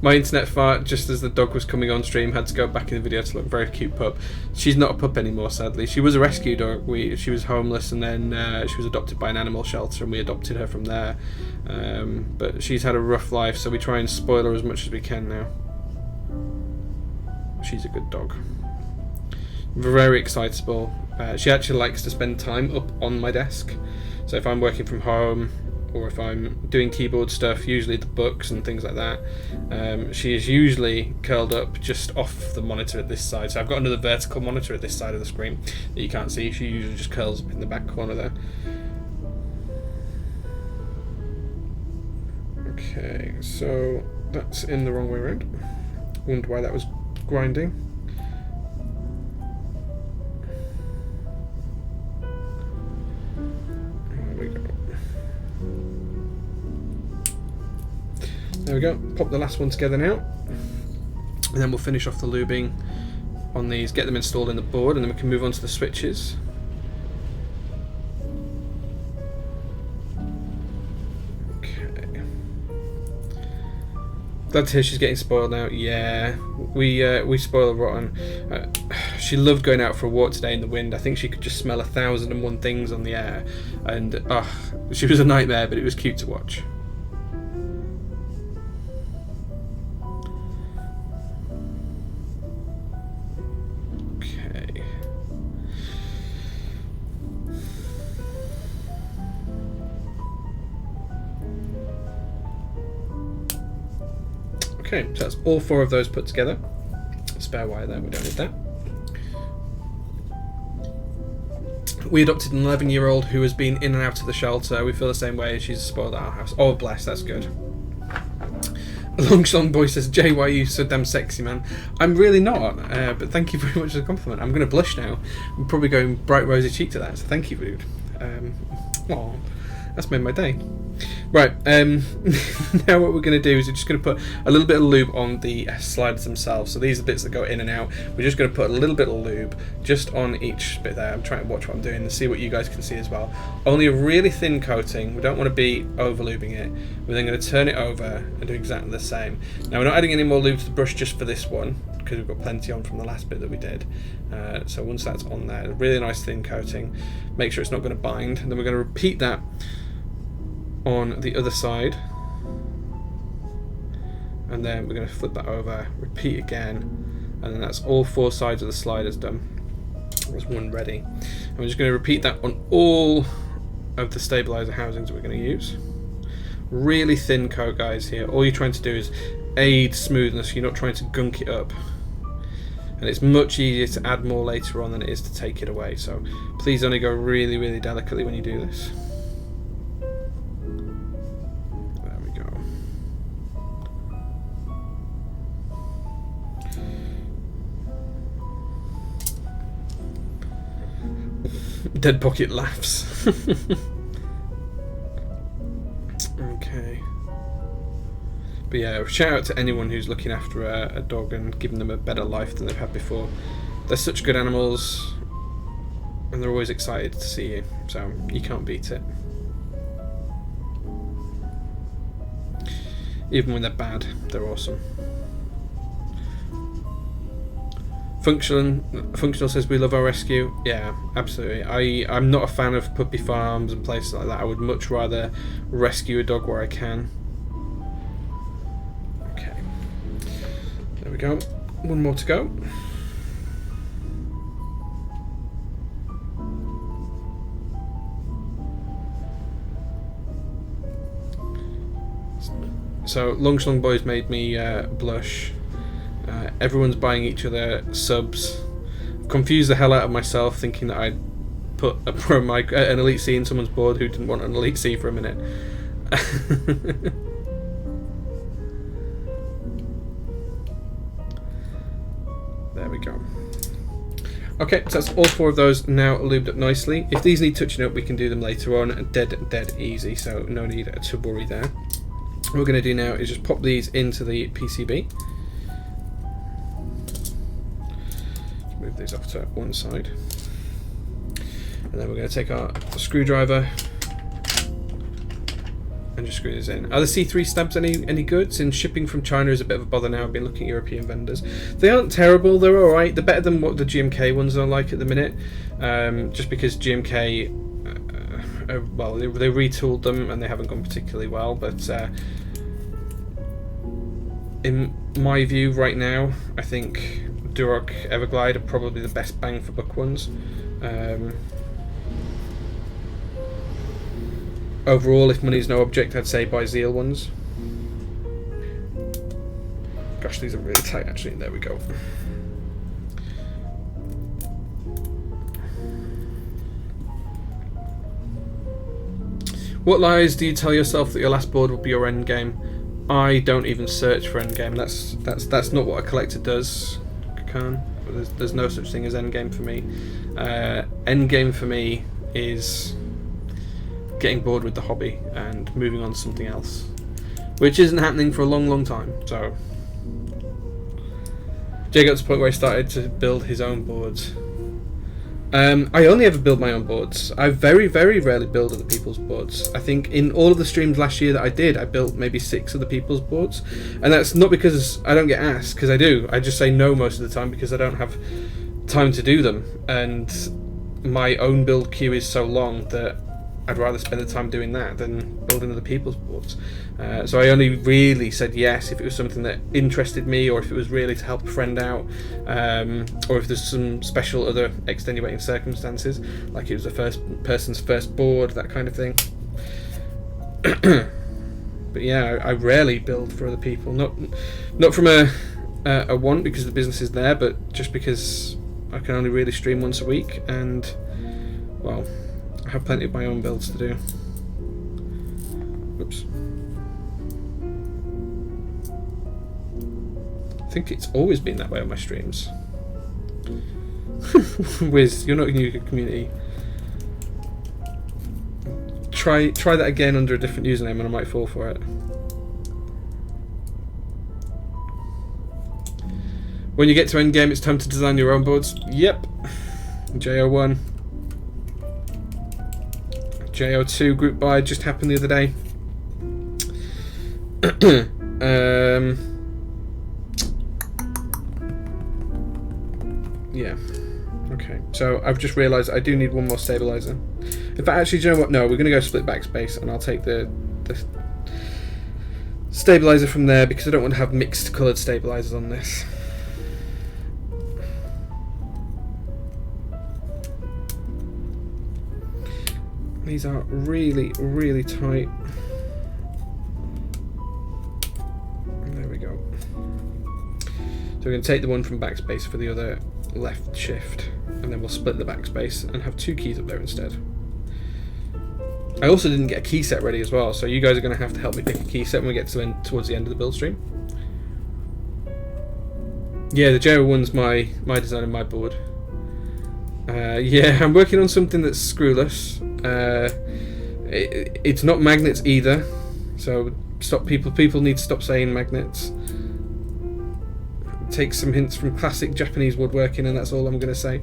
My internet fart, just as the dog was coming on stream, had to go back in the video to look. Very cute pup. She's not a pup anymore, sadly. She was a rescue dog. She was homeless, and then she was adopted by an animal shelter, and we adopted her from there. But she's had a rough life, so we try and spoil her as much as we can now. She's a good dog. Very excitable. She actually likes to spend time up on my desk. So if I'm working from home, or if I'm doing keyboard stuff, usually the books and things like that, she is usually curled up just off the monitor at this side. So I've got another vertical monitor at this side of the screen that you can't see. She usually just curls up in the back corner there. Okay, so that's in the wrong way around. Wonder why that was grinding. There we go, pop the last one together now, and then we'll finish off the lubing on these, get them installed in the board, and then we can move on to the switches. Okay. Glad to hear she's getting spoiled now. Yeah, we spoil her rotten. She loved going out for a walk today in the wind. I think she could just smell 1,001 things on the air, and she was a nightmare, but it was cute to watch. Okay, so that's all 4 of those put together. Spare wire there, we don't need that. We adopted an 11-year-old who has been in and out of the shelter. We feel the same way. She's spoiled at our house. Oh, bless, that's good. Long Boy says, Jay, why are you so damn sexy, man? I'm really not, but thank you very much for the compliment. I'm going to blush now. I'm probably going bright rosy cheek to that, so thank you, dude. Aw, that's made my day. Right, now what we're going to do is we're just going to put a little bit of lube on the sliders themselves. So these are the bits that go in and out. We're just going to put a little bit of lube just on each bit there. I'm trying to watch what I'm doing and see what you guys can see as well. Only a really thin coating. We don't want to be over lubing it. We're then going to turn it over and do exactly the same. Now we're not adding any more lube to the brush just for this one, because we've got plenty on from the last bit that we did. So once that's on there, a really nice thin coating. Make sure it's not going to bind. And then we're going to repeat that on the other side. and then we're going to flip that over, repeat again, and then that's all 4 sides of the sliders done. There's one ready. And we're just going to repeat that on all of the stabilizer housings we're going to use. Really thin coat, guys, here. All you're trying to do is aid smoothness. You're not trying to gunk it up. And it's much easier to add more later on than it is to take it away. So please only go really, really delicately when you do this. There we go. Dead Pocket laughs. Okay. But yeah, shout out to anyone who's looking after a dog and giving them a better life than they've had before. They're such good animals, and they're always excited to see you, so you can't beat it. Even when they're bad, they're awesome. Functional says we love our rescue. Yeah, absolutely. I'm not a fan of puppy farms and places like that. I would much rather rescue a dog where I can. Okay. There we go. One more to go. So Long Schlong Boys made me blush. Everyone's buying each other subs. I've confused the hell out of myself thinking that I'd put an Elite C in someone's board who didn't want an Elite C for a minute. There we go. Okay, so that's all 4 of those now lubed up nicely. If these need touching up, we can do them later on. Dead easy, so no need to worry there. What we're going to do now is just pop these into the PCB. Move these off to one side, and then we're going to take our screwdriver and just screw these in. Are the C3 stabs any good? Since shipping from China is a bit of a bother now, I've been looking at European vendors. They aren't terrible, they're alright. They're better than what the GMK ones are like at the minute, just because GMK, well, they retooled them and they haven't gone particularly well, but in my view right now, I think Duroc Everglide are probably the best bang for buck ones. Overall, if money's no object, I'd say buy Zeal ones. Gosh, these are really tight actually. There we go. What lies do you tell yourself that your last board will be your end game? I don't even search for end game. That's not what a collector does. There's no such thing as endgame for me. Endgame for me is getting bored with the hobby and moving on to something else, which isn't happening for a long time. So Jay got to the point where he started to build his own boards. I only ever build my own boards. I very rarely build other people's boards. I think in all of the streams last year that I did, I built maybe 6 other people's boards, and that's not because I don't get asked, because I do. I just say no most of the time because I don't have time to do them, and my own build queue is so long that I'd rather spend the time doing that than building other people's boards. So I only really said yes if it was something that interested me, or if it was really to help a friend out, or if there's some special other extenuating circumstances, like it was a person's first board, that kind of thing. But yeah, I rarely build for other people. Not from a want because the business is there, but just because I can only really stream once a week, and well, I have plenty of my own builds to do. Oops. I think it's always been that way on my streams. Wiz, you're not in your community. Try that again under a different username and I might fall for it. When you get to endgame, it's time to design your own boards. Yep. JO1. JO2 group buy just happened the other day. Yeah. Okay. So I've just realised I do need one more stabilizer. In fact, actually, do you know what? No, we're going to go split backspace, and I'll take the stabilizer from there because I don't want to have mixed coloured stabilizers on this. These are really, really tight. There we go. So we're going to take the one from backspace for the other left shift, and then we'll split the backspace and have 2 keys up there instead. I also didn't get a key set ready as well, so you guys are going to have to help me pick a key set when we get towards the end of the build stream. Yeah, the JO1's my design and my board. Yeah, I'm working on something that's screwless. It's not magnets either, so stop people need to stop saying magnets. Take some hints from classic Japanese woodworking, and that's all I'm going to say.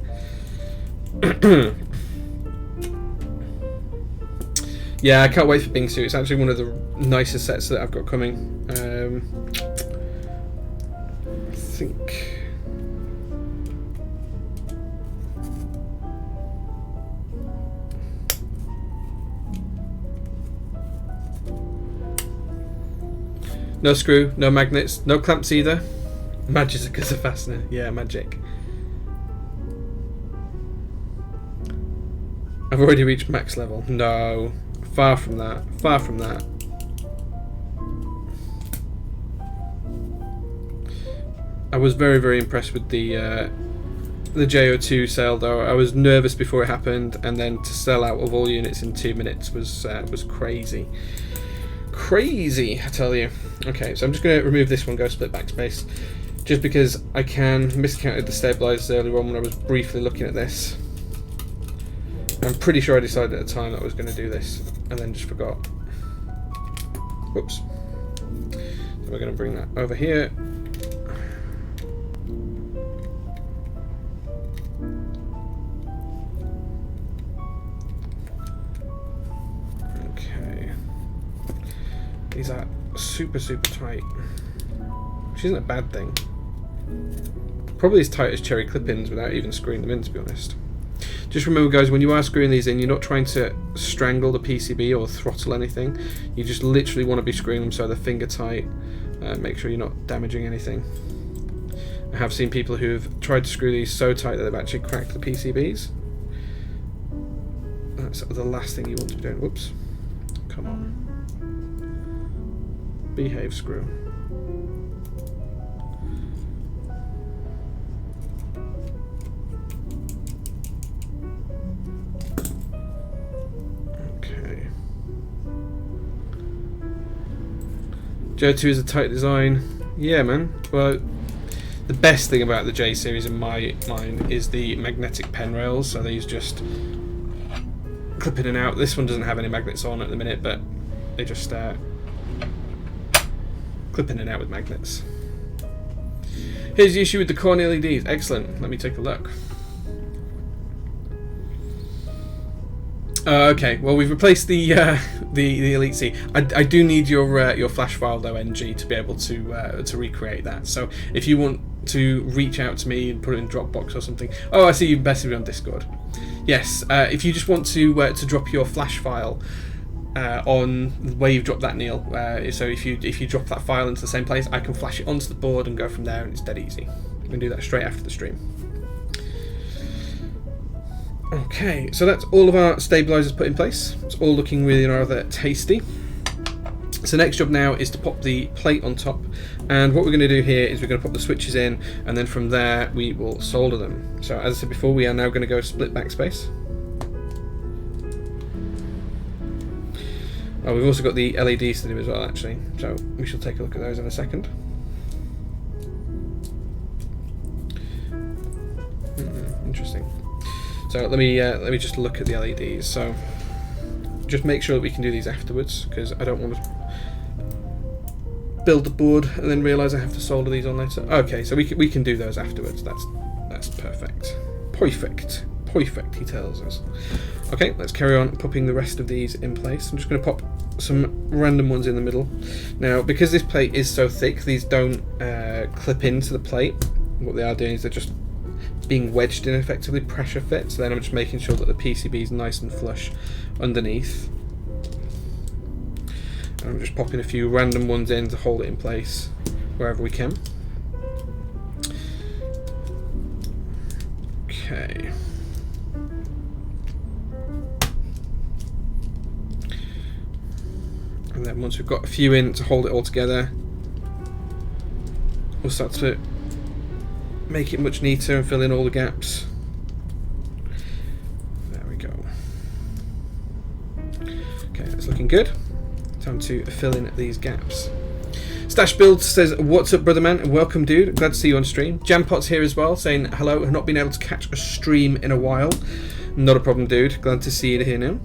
Yeah, I can't wait for Bingsu. It's actually one of the nicest sets that I've got coming. I think. No screw, no magnets, no clamps either. Magic as a fastener. Yeah, magic. I've already reached max level. No. Far from that. Far from that. I was very, very impressed with the JO2 sale though. I was nervous before it happened, and then to sell out of all units in 2 minutes was crazy. Crazy, I tell you. Okay, so I'm just going to remove this one, go split backspace, just because I miscounted the stabilizers earlier on when I was briefly looking at this. I'm pretty sure I decided at the time that I was going to do this, and then just forgot. Whoops. So we're going to bring that over here. Okay. These are super, super tight, which isn't a bad thing. Probably as tight as cherry clip-ins without even screwing them in, to be honest. Just remember, guys, when you are screwing these in, you're not trying to strangle the PCB or throttle anything. You just literally want to be screwing them so they're finger tight. Make sure you're not damaging anything. I have seen people who have tried to screw these so tight that they've actually cracked the PCBs. That's the last thing you want to be doing. Whoops. Come on. Behave, screw. Okay. JO2 is a tight design. Yeah, man. Well, the best thing about the J series in my mind is the magnetic pen rails. So these just clip in and out. This one doesn't have any magnets on at the minute, but they just clip in and out with magnets. Here's the issue with the Corne LEDs. Excellent. Let me take a look. Okay. Well, we've replaced the Elite C. I do need your flash file though, NG, to be able to recreate that. So if you want to reach out to me and put it in Dropbox or something. Oh, I see you messaged me on Discord. Yes. If you just want to drop your flash file. On where you've dropped that, Neil. So if you drop that file into the same place, I can flash it onto the board and go from there, and it's dead easy. You can do that straight after the stream. Okay, so that's all of our stabilizers put in place. It's all looking really rather tasty. So next job now is to pop the plate on top, and what we're going to do here is we're going to pop the switches in, and then from there we will solder them. So as I said before, we are now going to go split backspace. Oh, we've also got the LEDs to do as well, actually, so we shall take a look at those in a second. Interesting. So let me just look at the LEDs. So just make sure that we can do these afterwards, because I don't want to build the board and then realise I have to solder these on later. Okay, so we can do those afterwards. That's perfect. Perfect. Perfect, he tells us. Okay, let's carry on popping the rest of these in place. I'm just going to pop some random ones in the middle. Now, because this plate is so thick, these don't clip into the plate. What they are doing is they're just being wedged in, effectively pressure fit. So then I'm just making sure that the PCB is nice and flush underneath. And I'm just popping a few random ones in to hold it in place wherever we can. Okay. And then once we've got a few in to hold it all together, we'll start to make it much neater and fill in all the gaps. There we go. Okay, that's looking good. Time to fill in these gaps. Stash Build says, "What's up, brother man? And welcome, dude. Glad to see you on stream." Jampot's here as well, saying hello. Have not been able to catch a stream in a while. Not a problem, dude. Glad to see you here now.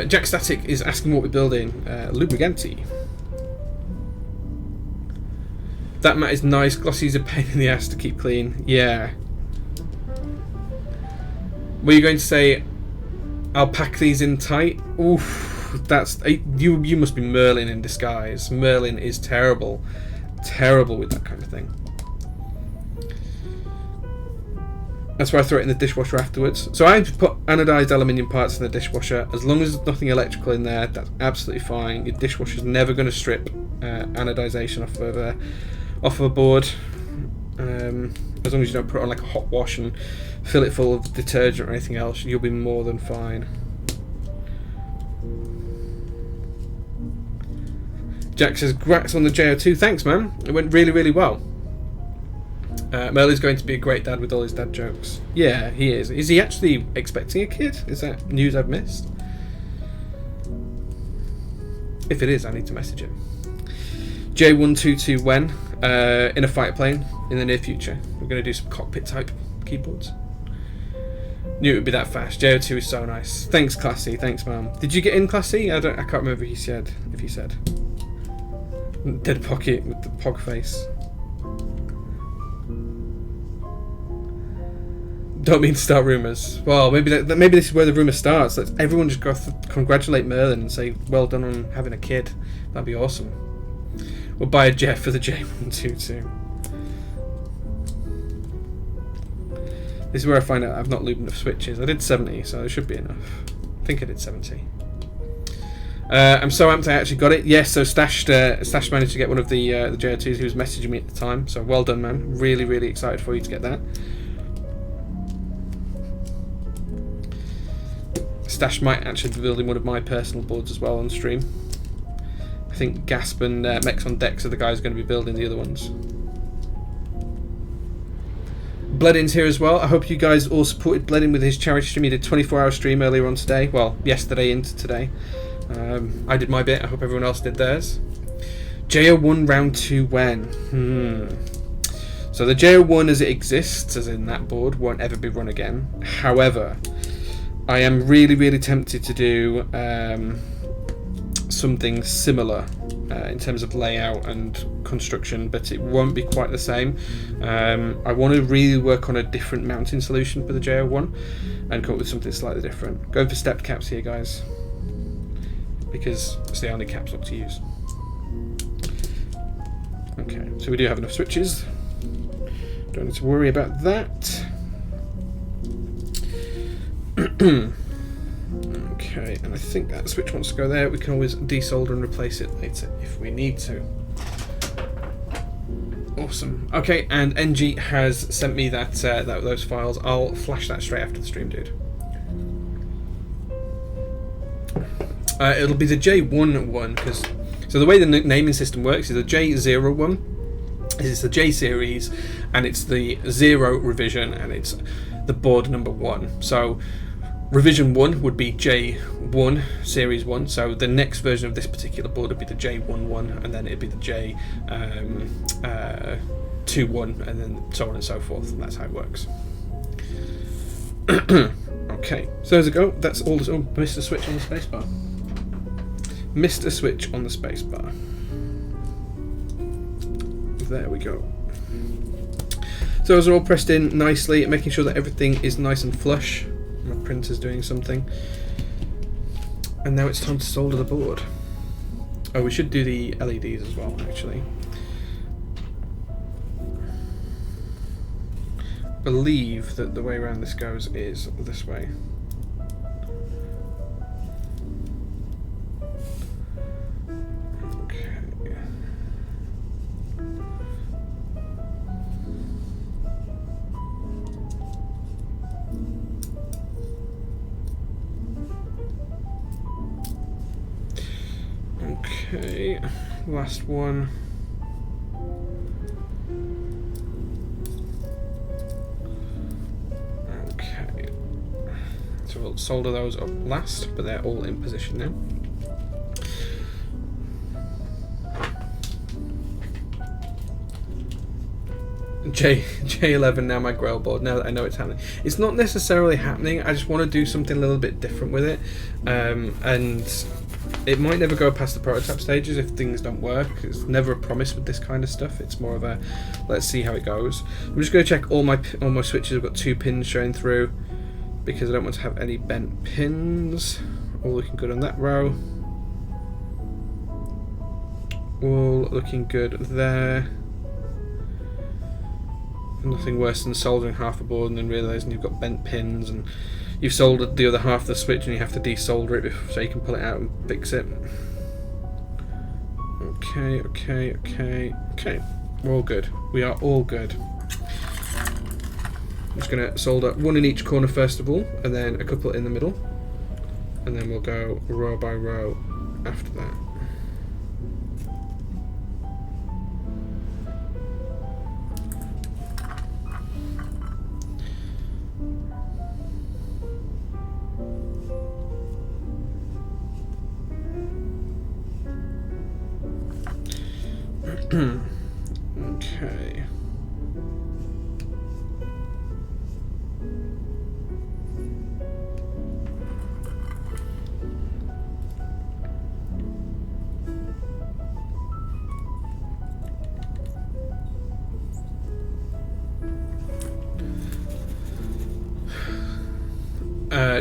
Jack Static is asking what we're building. Lubrigante. That mat is nice. Glossy's a pain in the ass to keep clean. Yeah. Were you going to say, I'll pack these in tight? Oof, that's you must be Merlin in disguise. Merlin is terrible. Terrible with that kind of thing. That's why I throw it in the dishwasher afterwards. So I put anodized aluminium parts in the dishwasher. As long as there's nothing electrical in there, that's absolutely fine. Your dishwasher's never going to strip anodization off of a board. As long as you don't put it on like a hot wash and fill it full of detergent or anything else, you'll be more than fine. Jack says, "Grats on the JO2. Thanks, man. It went really, really well." Merlin's going to be a great dad with all his dad jokes. Yeah, he is. Is he actually expecting a kid? Is that news I've missed? If it is, I need to message him. J122 when? In a fighter plane in the near future. We're going to do some cockpit type keyboards. Knew it would be that fast. JO2 is so nice. Thanks, Classy. Thanks, man. Did you get in, Classy? I can't remember if he said. Dead Pocket with the pog face. Don't mean to start rumours. Well, maybe this is where the rumour starts. Let's everyone just go congratulate Merlin and say well done on having a kid. That'd be awesome. We'll buy a jet for the J122. This is where I find out I've not lubed enough switches. I did 70, so it should be enough. I think I did 70. I'm so amped I actually got it. Yes, so Stash managed to get one of the JO2s. He was messaging me at the time. So well done, man. Really, really excited for you to get that. Stash might actually be building one of my personal boards as well on stream. I think Gasp and Mex on Decks are the guys going to be building the other ones. Bledin's here as well. I hope you guys all supported Bledin with his charity stream. He did a 24-hour stream earlier on today. Well, yesterday into today. I did my bit. I hope everyone else did theirs. JO1 round 2 when? So the JO1 as it exists, as in that board, won't ever be run again. However, I am really, really tempted to do something similar in terms of layout and construction, but it won't be quite the same. I want to really work on a different mounting solution for the JO1 and come up with something slightly different. Going for stepped caps here, guys, because it's the only caps lock to use. Okay, so we do have enough switches. Don't need to worry about that. Okay, and I think that switch wants to go there. We can always desolder and replace it later if we need to. Awesome. Okay, and NG has sent me those files. I'll flash that straight after the stream, dude. It'll be the J1 one, because so the way the naming system works is the J01 is the J series, and it's the 0 revision, and it's the board number 1. So revision 1 would be J1 series 1. So the next version of this particular board would be the J11, and then it'd be the J21, and then so on and so forth. And that's how it works. Okay, so there's a go. That's all. Oh, missed a switch on the spacebar. Missed a switch on the spacebar. There we go. So those are all pressed in nicely, making sure that everything is nice and flush. My printer's doing something. And now it's time to solder the board. Oh, we should do the LEDs as well, actually. I believe that the way around this goes is this way. Okay, last one. Okay, so we'll solder those up last, but they're all in position now. J11 now my grail board, now that I know it's happening. It's not necessarily happening, I just want to do something a little bit different with it, and it might never go past the prototype stages if things don't work. It's never a promise with this kind of stuff, it's more of a let's see how it goes. I'm just going to check all my switches. I've got 2 pins showing through because I don't want to have any bent pins. All looking good on that row, all looking good there. Nothing worse than soldering half a board and then realising you've got bent pins and you've soldered the other half of the switch and you have to desolder it so you can pull it out and fix it. Okay. We're all good. We are all good. I'm just going to solder 1 in each corner first of all, and then a couple in the middle, and then we'll go row by row after that. Okay.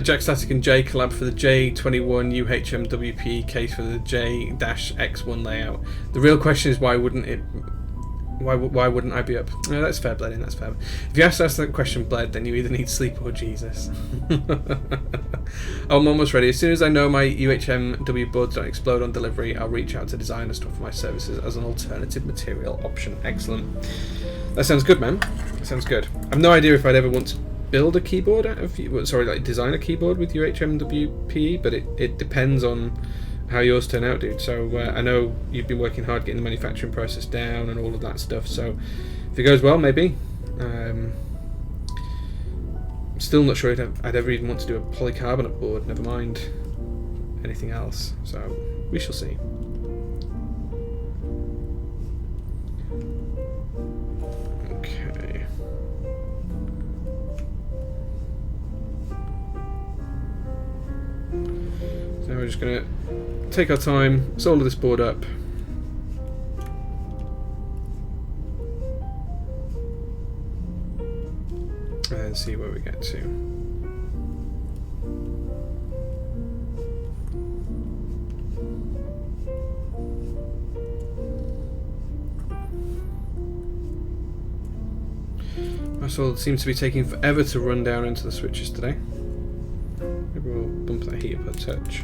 Jack Static and J collab for the J21 UHMWP case for the J-X1 layout. The real question is why wouldn't I be up? No, that's fair, Bledin, that's fair. If you ask us that question, Bled, then you either need sleep or Jesus. I'm almost ready. As soon as I know my UHMW boards don't explode on delivery, I'll reach out to designers to offer my services as an alternative material option. Excellent. That sounds good, man. That sounds good. I've no idea if I'd ever want to build a keyboard out of, design a keyboard with UHMWP, but it depends on how yours turn out, dude. So I know you've been working hard getting the manufacturing process down and all of that stuff, so if it goes well, maybe. I'm still not sure I'd ever even want to do a polycarbonate board, never mind anything else, so we shall see. Okay. So we're just going to take our time, solder this board up. And see where we get to. My solder seems to be taking forever to run down into the switches today. Maybe we'll bump that heat up a touch.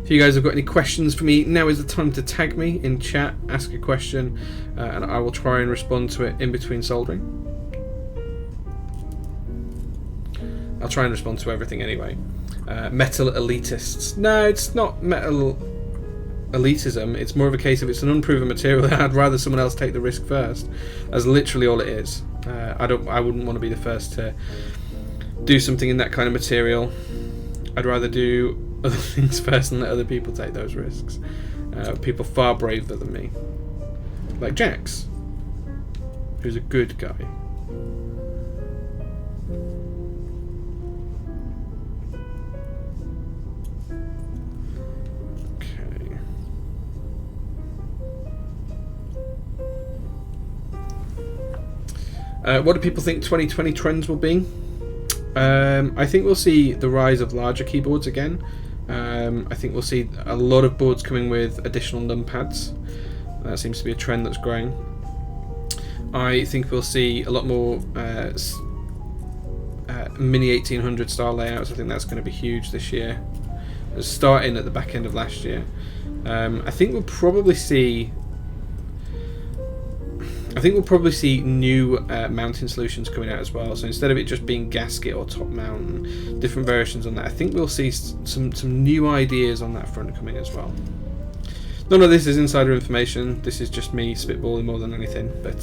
If you guys have got any questions for me, now is the time to tag me in chat, ask a question, and I will try and respond to it in between soldering. I'll try and respond to everything anyway. Metal elitists. No, it's not metal elitism, it's more of a case of it's an unproven material. I'd rather someone else take the risk first. That's literally all it is. I wouldn't want to be the first to do something in that kind of material. I'd rather do other things first and let other people take those risks. People far braver than me. Like Jax, who's a good guy. Okay. What do people think 2020 trends will be? I think we'll see the rise of larger keyboards again. I think we'll see a lot of boards coming with additional numpads. That seems to be a trend that's growing. I think we'll see a lot more mini 1800 style layouts. I think that's going to be huge this year. starting at the back end of last year. I think we'll probably see new mounting solutions coming out as well. So instead of it just being gasket or top mount and different versions on that, I think we'll see some new ideas on that front coming as well. None of this is insider information. This is just me spitballing more than anything. But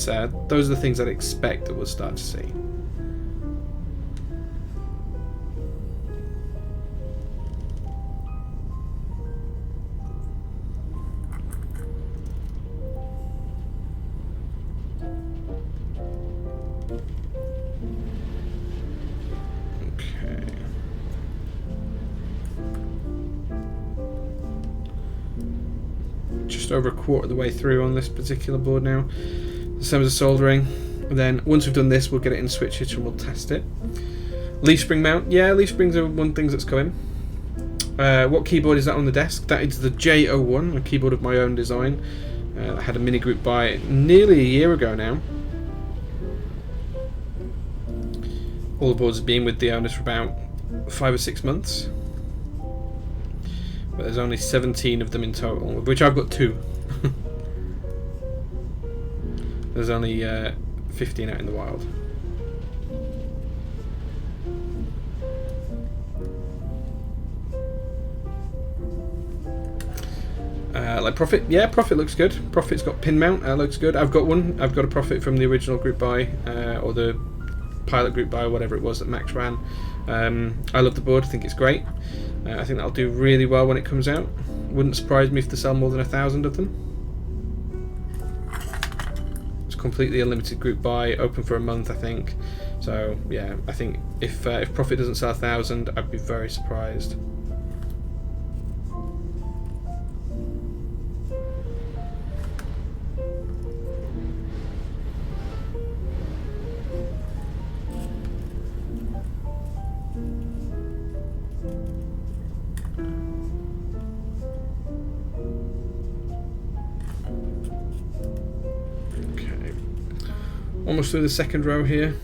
those are the things I'd expect that we'll start to see. Just over a quarter of the way through on this particular board now. The same as the soldering. And then once we've done this, we'll get it in switch hitch and we'll test it. Leaf spring mount. Yeah, leaf springs are one thing that's coming. What keyboard is that on the desk? That is the J01, a keyboard of my own design. I had a mini group buy nearly a year ago now. All the boards have been with the owners for about 5 or 6 months. But there's only 17 of them in total, of which I've got 2. There's only 15 out in the wild. Like Profit, yeah, Profit looks good. Profit's got pin mount, looks good. I've got one. I've got a Profit from the original group buy, or the pilot group buy, or whatever it was that Max ran. I love the board. I think it's great. I think that'll do really well when it comes out. Wouldn't surprise me if they sell more than 1,000 of them. It's completely unlimited group buy, open for a month, I think. So yeah, I think if Profit doesn't sell 1,000, I'd be very surprised. Almost through the second row here.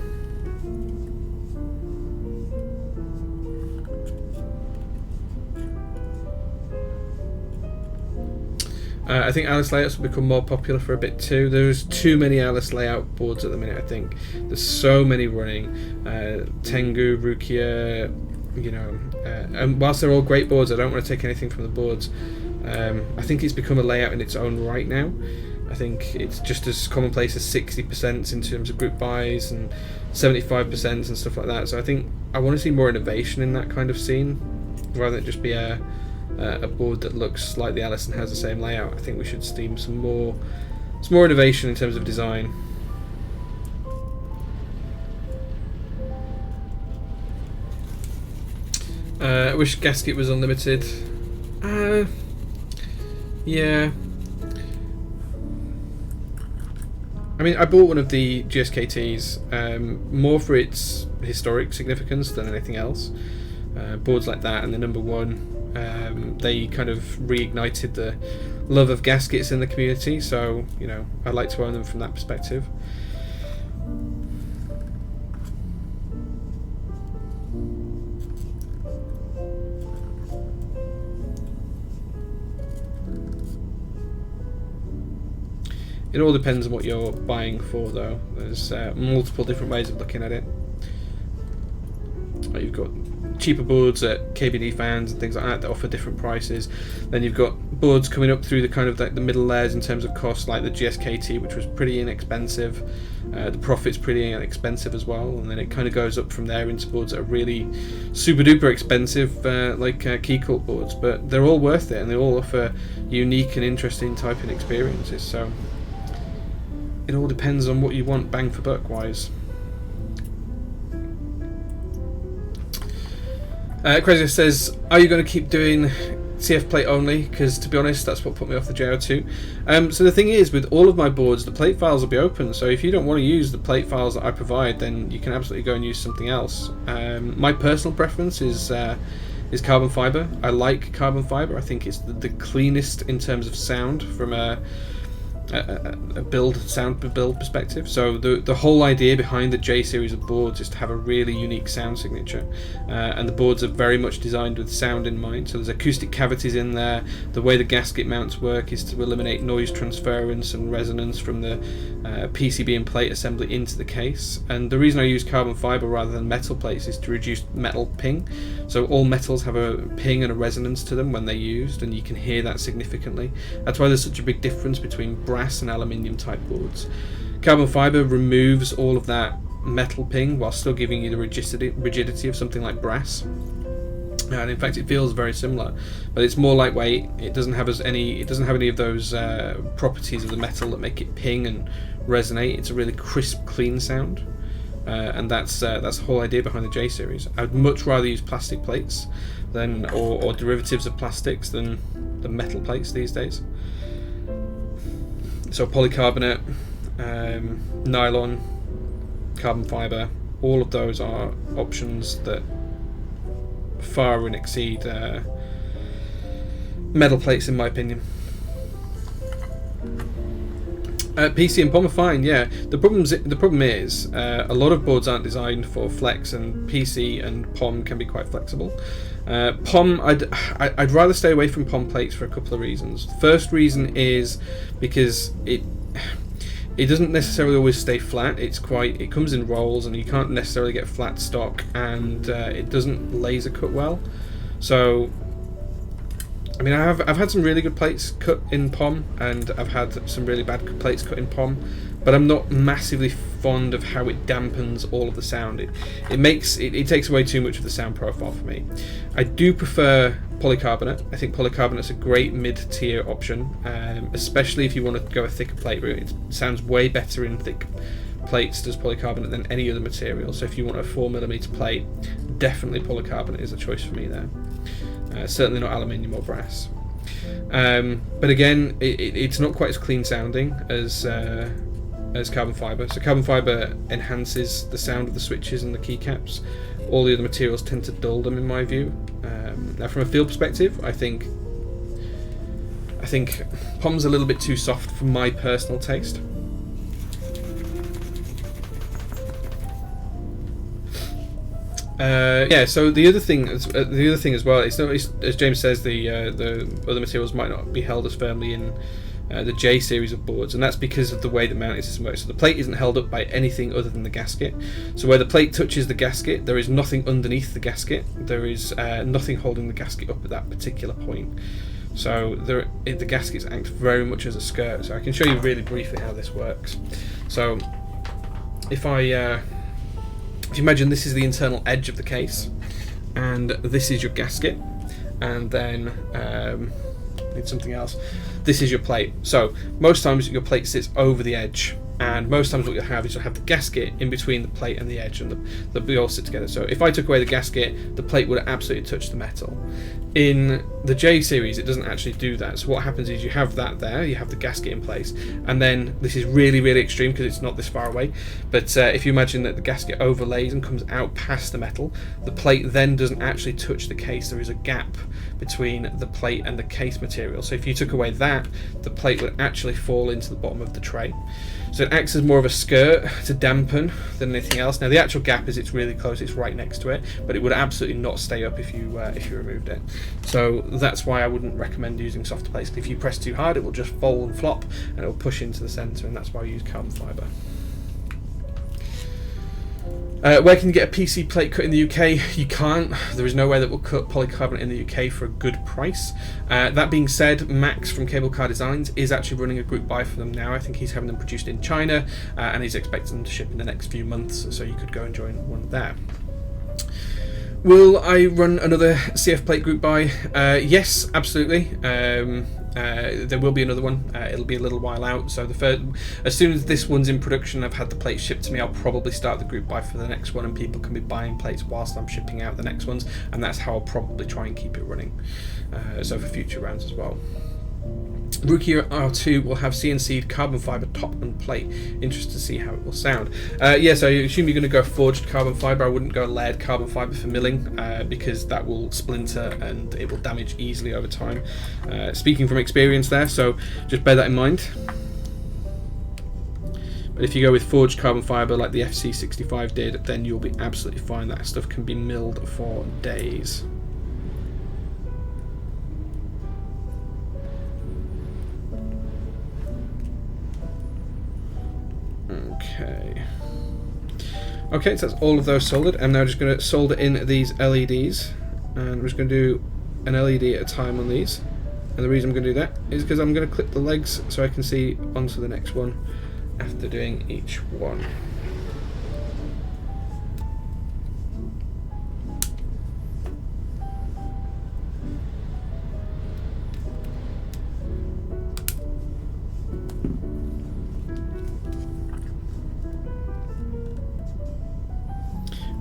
I think Alice layouts will become more popular for a bit too. There's too many Alice layout boards at the minute, I think. There's so many running. Tengu, Rukia, you know. And whilst they're all great boards, I don't want to take anything from the boards. I think it's become a layout in its own right now. I think it's just as commonplace as 60% in terms of group buys and 75% and stuff like that. So I think I want to see more innovation in that kind of scene, rather than just be a board that looks like the Alice and has the same layout. I think we should see some more innovation in terms of design. I wish gasket was unlimited. Yeah. I mean, I bought one of the GSKTs more for its historic significance than anything else. Boards like that and the number one, they kind of reignited the love of gaskets in the community, so you know, I'd like to own them from that perspective. It all depends on what you're buying for, though. There's multiple different ways of looking at it. You've got cheaper boards at KBD fans and things like that offer different prices. Then you've got boards coming up through the kind of like the middle layers in terms of cost, like the GSKT, which was pretty inexpensive. The Profit's pretty inexpensive as well, and then it kind of goes up from there into boards that are really super duper expensive, like key cult boards. But they're all worth it, and they all offer unique and interesting typing experiences. So it all depends on what you want bang for buck wise. Crazy says, are you going to keep doing CF plate only? Because to be honest, that's what put me off the JO2. So the thing is, with all of my boards, the plate files will be open. So if you don't want to use the plate files that I provide, then you can absolutely go and use something else. My personal preference is carbon fiber. I like carbon fiber. I think it's the cleanest in terms of sound from a sound build perspective. So the whole idea behind the J series of boards is to have a really unique sound signature, and the boards are very much designed with sound in mind. So there's acoustic cavities in there. The way the gasket mounts work is to eliminate noise transference and resonance from the PCB and plate assembly into the case. And the reason I use carbon fiber rather than metal plates is to reduce metal ping. So all metals have a ping and a resonance to them when they're used, and you can hear that significantly. That's why there's such a big difference between brass and aluminium type boards. Carbon fiber removes all of that metal ping while still giving you the rigidity of something like brass. And in fact, it feels very similar, but it's more lightweight. It doesn't have any of those properties of the metal that make it ping and resonate. It's a really crisp, clean sound. And that's the whole idea behind the J series. I would much rather use plastic plates than or derivatives of plastics than the metal plates these days. So polycarbonate, nylon, carbon fiber, all of those are options that far and exceed metal plates in my opinion. PC and POM are fine, yeah. The problem is a lot of boards aren't designed for flex, and PC and POM can be quite flexible. POM, I'd rather stay away from POM plates for a couple of reasons. First reason is because it doesn't necessarily always stay flat. It comes in rolls, and you can't necessarily get flat stock, and it doesn't laser cut well. So I mean, I've had some really good plates cut in POM, and I've had some really bad plates cut in POM, but I'm not massively fond of how it dampens all of the sound. It takes away too much of the sound profile for me. I do prefer polycarbonate. I think polycarbonate's a great mid-tier option, especially if you want to go a thicker plate route. It sounds way better in thick plates, does polycarbonate, than any other material. So if you want a 4mm plate, definitely polycarbonate is a choice for me there. Certainly not aluminium or brass. But again, it's not quite as clean sounding as carbon fiber. So carbon fiber enhances the sound of the switches and the keycaps. All the other materials tend to dull them, in my view. Now, from a feel perspective, I think POM's a little bit too soft for my personal taste. Yeah. So the other thing as well, it's not, as James says, the other materials might not be held as firmly in the J series of boards, and that's because of the way the mounting system works. So the plate isn't held up by anything other than the gasket. So where the plate touches the gasket, there is nothing underneath the gasket. There is nothing holding the gasket up at that particular point. So the gaskets act very much as a skirt. So I can show you really briefly how this works. So if you imagine this is the internal edge of the case, and this is your gasket, and then need something else. This is your plate. So most times your plate sits over the edge, and most times what you'll have is you'll have the gasket in between the plate and the edge, and they'll all sit together. So if I took away the gasket, the plate would absolutely touch the metal. In the J series, it doesn't actually do that. So what happens is you have that there, you have the gasket in place, and then this is really, really extreme because it's not this far away, but if you imagine that the gasket overlays and comes out past the metal, the plate then doesn't actually touch the case. There is a gap between the plate and the case material. So if you took away that, the plate would actually fall into the bottom of the tray. So it acts as more of a skirt to dampen than anything else. Now the actual gap is, it's really close, it's right next to it, but it would absolutely not stay up if you removed it. So that's why I wouldn't recommend using softer plates. If you press too hard, it will just fall and flop, and it will push into the centre, and that's why I use carbon fibre. Where can you get a PC plate cut in the UK? You can't. There is nowhere that will cut polycarbonate in the UK for a good price. That being said, Max from Cable Car Designs is actually running a group buy for them now. I think he's having them produced in China, and he's expecting them to ship in the next few months, so you could go and join one there. Will I run another CF plate group buy? Yes, absolutely. There will be another one. It'll be a little while out, so as soon as this one's in production, I've had the plates shipped to me, I'll probably start the group buy for the next one, and people can be buying plates whilst I'm shipping out the next ones, and that's how I'll probably try and keep it running, so for future rounds as well. Rookie R2 will have CNC'd carbon fibre top and plate. Interested to see how it will sound. Yes, I assume you're going to go forged carbon fibre. I wouldn't go layered carbon fibre for milling, because that will splinter and it will damage easily over time. Speaking from experience there, so just bear that in mind. But if you go with forged carbon fibre like the FC65 did, then you'll be absolutely fine. That stuff can be milled for days. Okay, so that's all of those soldered. I'm now just going to solder in these LEDs, and I'm just going to do an LED at a time on these. And the reason I'm going to do that is because I'm going to clip the legs so I can see onto the next one after doing each one.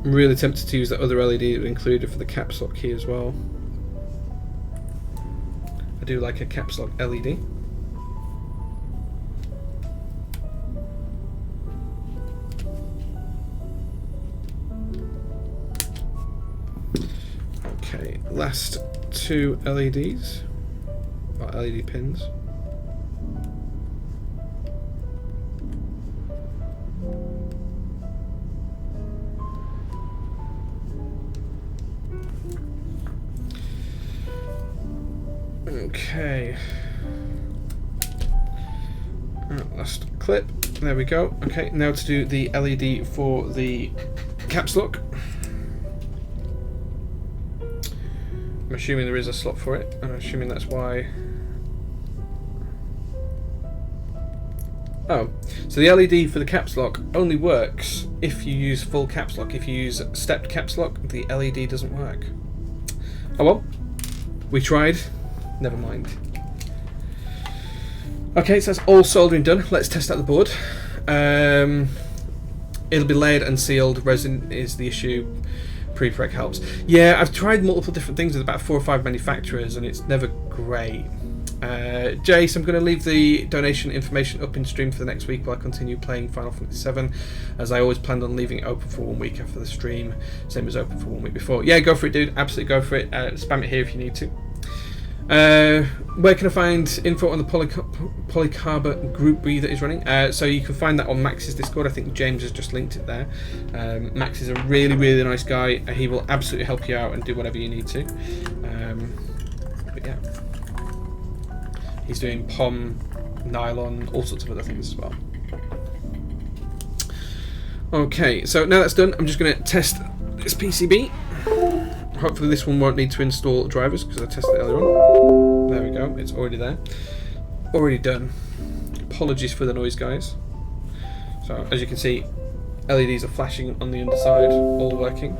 I'm really tempted to use that other LED that was included for the caps lock key as well. I do like a caps lock LED. Okay, last two LEDs, or LED pins. Okay. Last clip. There we go. Okay, now to do the LED for the caps lock. I'm assuming there is a slot for it, and I'm assuming that's why. Oh, so the LED for the caps lock only works if you use full caps lock. If you use stepped caps lock, the LED doesn't work. Oh well, we tried. Never mind. Okay, so that's all soldering done. Let's test out the board. It'll be layered and sealed. Resin is the issue. Prepreg helps. Yeah, I've tried multiple different things with about 4 or 5 manufacturers, and it's never great. Jace, I'm going to leave the donation information up in stream for the next week while I continue playing Final Fantasy VII, as I always planned on leaving it open for 1 week after the stream, same as open for 1 week before. Yeah, go for it, dude. Absolutely go for it. Spam it here if you need to. Where can I find info on the Polycarba group B that is running? So you can find that on Max's Discord. I think James has just linked it there. Max is a really, really nice guy. He will absolutely help you out and do whatever you need to. But yeah, he's doing POM, nylon, all sorts of other things as well. Okay, so now that's done, I'm just going to test this PCB. Hopefully this one won't need to install drivers because I tested it earlier on. There we go, it's already there. Already done. Apologies for the noise, guys. So as you can see, LEDs are flashing on the underside, all working.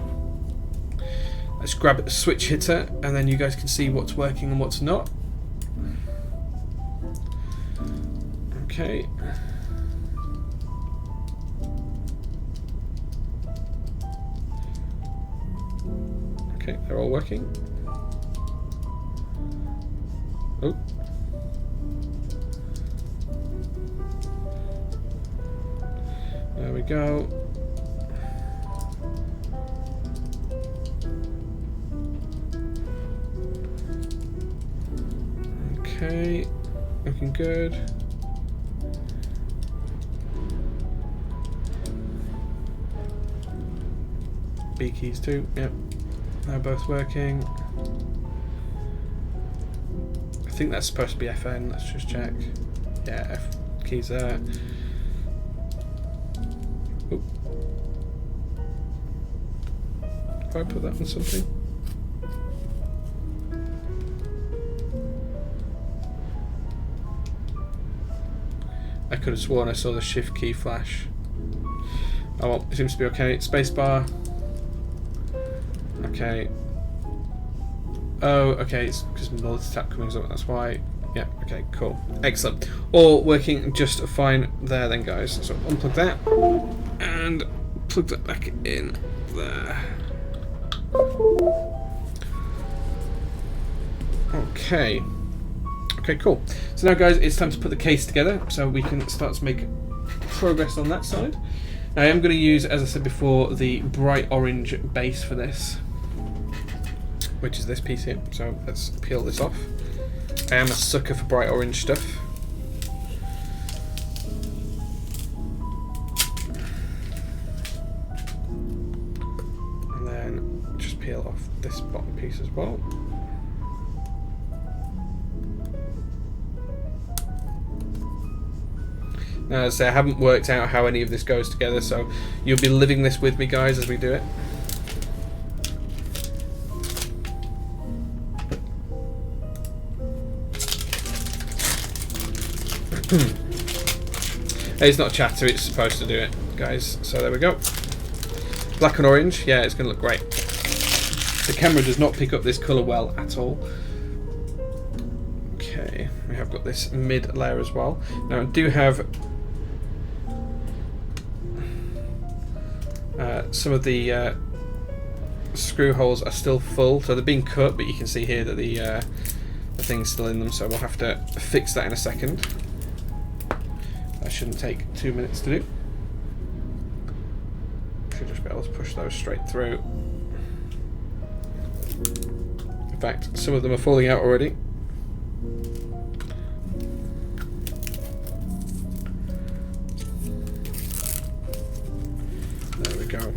Let's grab a switch hitter and then you guys can see what's working and what's not. Okay. Okay, they're all working. Oh. There we go. Okay, looking good. B keys too, yep. They're both working. I think that's supposed to be FN, let's just check. Yeah, F keys there. Oop. If I put that on something. I could have sworn I saw the shift key flash. Oh well, it seems to be okay. Spacebar. Okay. Oh, okay, it's because multi-tap coming up, that's why. Yeah, okay, cool. Excellent. All working just fine there then, guys. So unplug that and plug that back in there. Okay. Okay, cool. So now, guys, it's time to put the case together so we can start to make progress on that side. Now, I am going to use, as I said before, the bright orange base for this, which is this piece here. So let's peel this off. I am a sucker for bright orange stuff. this bottom piece as well. Now, as I say, I haven't worked out how any of this goes together, so you'll be living this with me, guys, as we do it. It's not chatter, it's supposed to do it, guys. So there we go. Black and orange, yeah, it's going to look great. The camera does not pick up this colour well at all. Okay, we have got this mid layer as well. Now I do have some of the screw holes are still full, so they're being cut, but you can see here that the thing's still in them, so we'll have to fix that in a second. That shouldn't take 2 minutes to do. Should just be able to push those straight through. In fact, some of them are falling out already. There we go.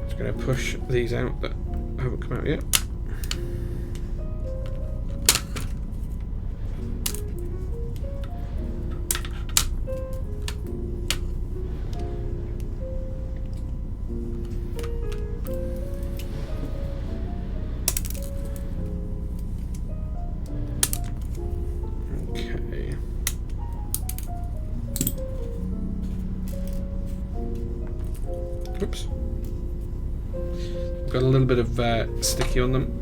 Just going to push these out that haven't come out yet. Oops. Got a little bit of sticky on them.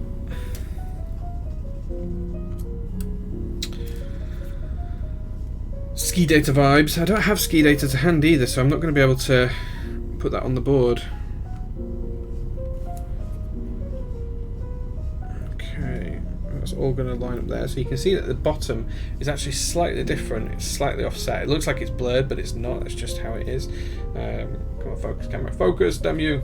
Ski data vibes. I don't have ski data to hand either, so I'm not going to be able to put that on the board. Okay, that's all going to line up there. So you can see that the bottom is actually slightly different. It's slightly offset. It looks like it's blurred, but it's not. It's just how it is. Come on, focus, camera, focus, damn you!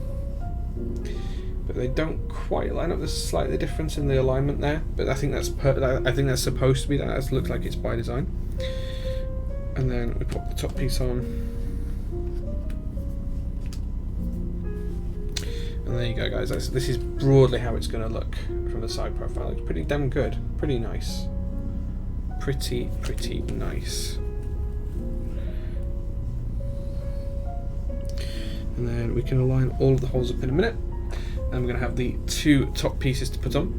But they don't quite line up. There's a slightly difference in the alignment there, but I think that's supposed to be that. It looks like it's by design. And then we pop the top piece on, and there you go, guys. This is broadly how it's going to look from the side profile. It's pretty damn good, pretty nice, pretty nice. And then we can align all of the holes up in a minute. And we're going to have the two top pieces to put on.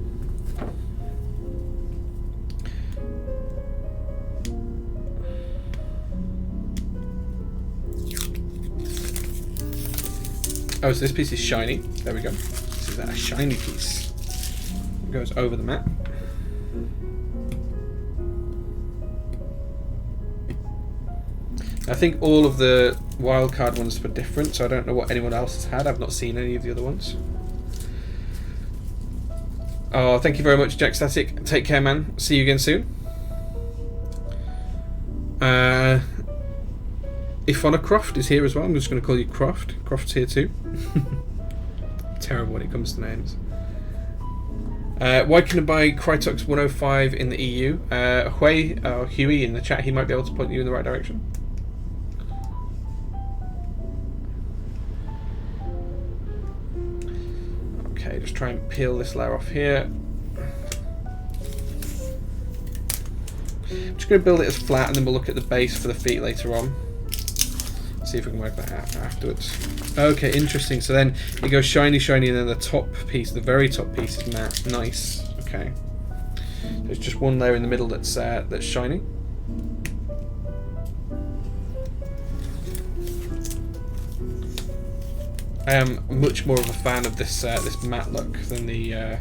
Oh, so this piece is shiny. There we go. This is a shiny piece. It goes over the mat. I think all of the Wildcard ones were different, so I don't know what anyone else has had. I've not seen any of the other ones. Oh, thank you very much, Jack Static. Take care, man. See you again soon. Ifona Croft is here as well. I'm just going to call you Croft. Croft's here too. Terrible when it comes to names. Why can I buy Crytox 105 in the EU? Huey in the chat, he might be able to point you in the right direction. Okay, just try and peel this layer off here. I'm just going to build it as flat, and then we'll look at the base for the feet later on. See if we can work that out afterwards. Okay, interesting. So then it goes shiny, shiny, and then the top piece, the very top piece, is matte. Nice. Okay. There's just one layer in the middle that's shiny. I am much more of a fan of this this matte look than the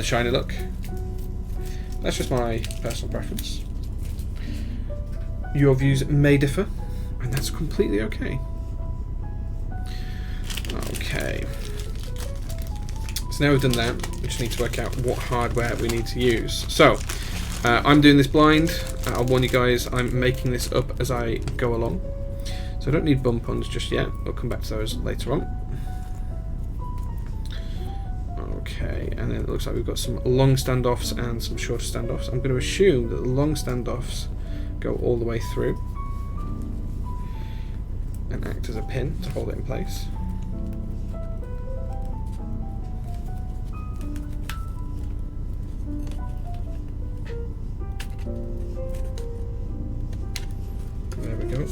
shiny look. That's just my personal preference. Your views may differ, and that's completely okay. Okay. So now we've done that, we just need to work out what hardware we need to use. So, I'm doing this blind. I'll warn you guys, I'm making this up as I go along. So I don't need bump-ons just yet. I'll come back to those later on. Okay, and then it looks like we've got some long standoffs and some shorter standoffs. I'm going to assume that the long standoffs go all the way through. And can act as a pin to hold it in place. There we go.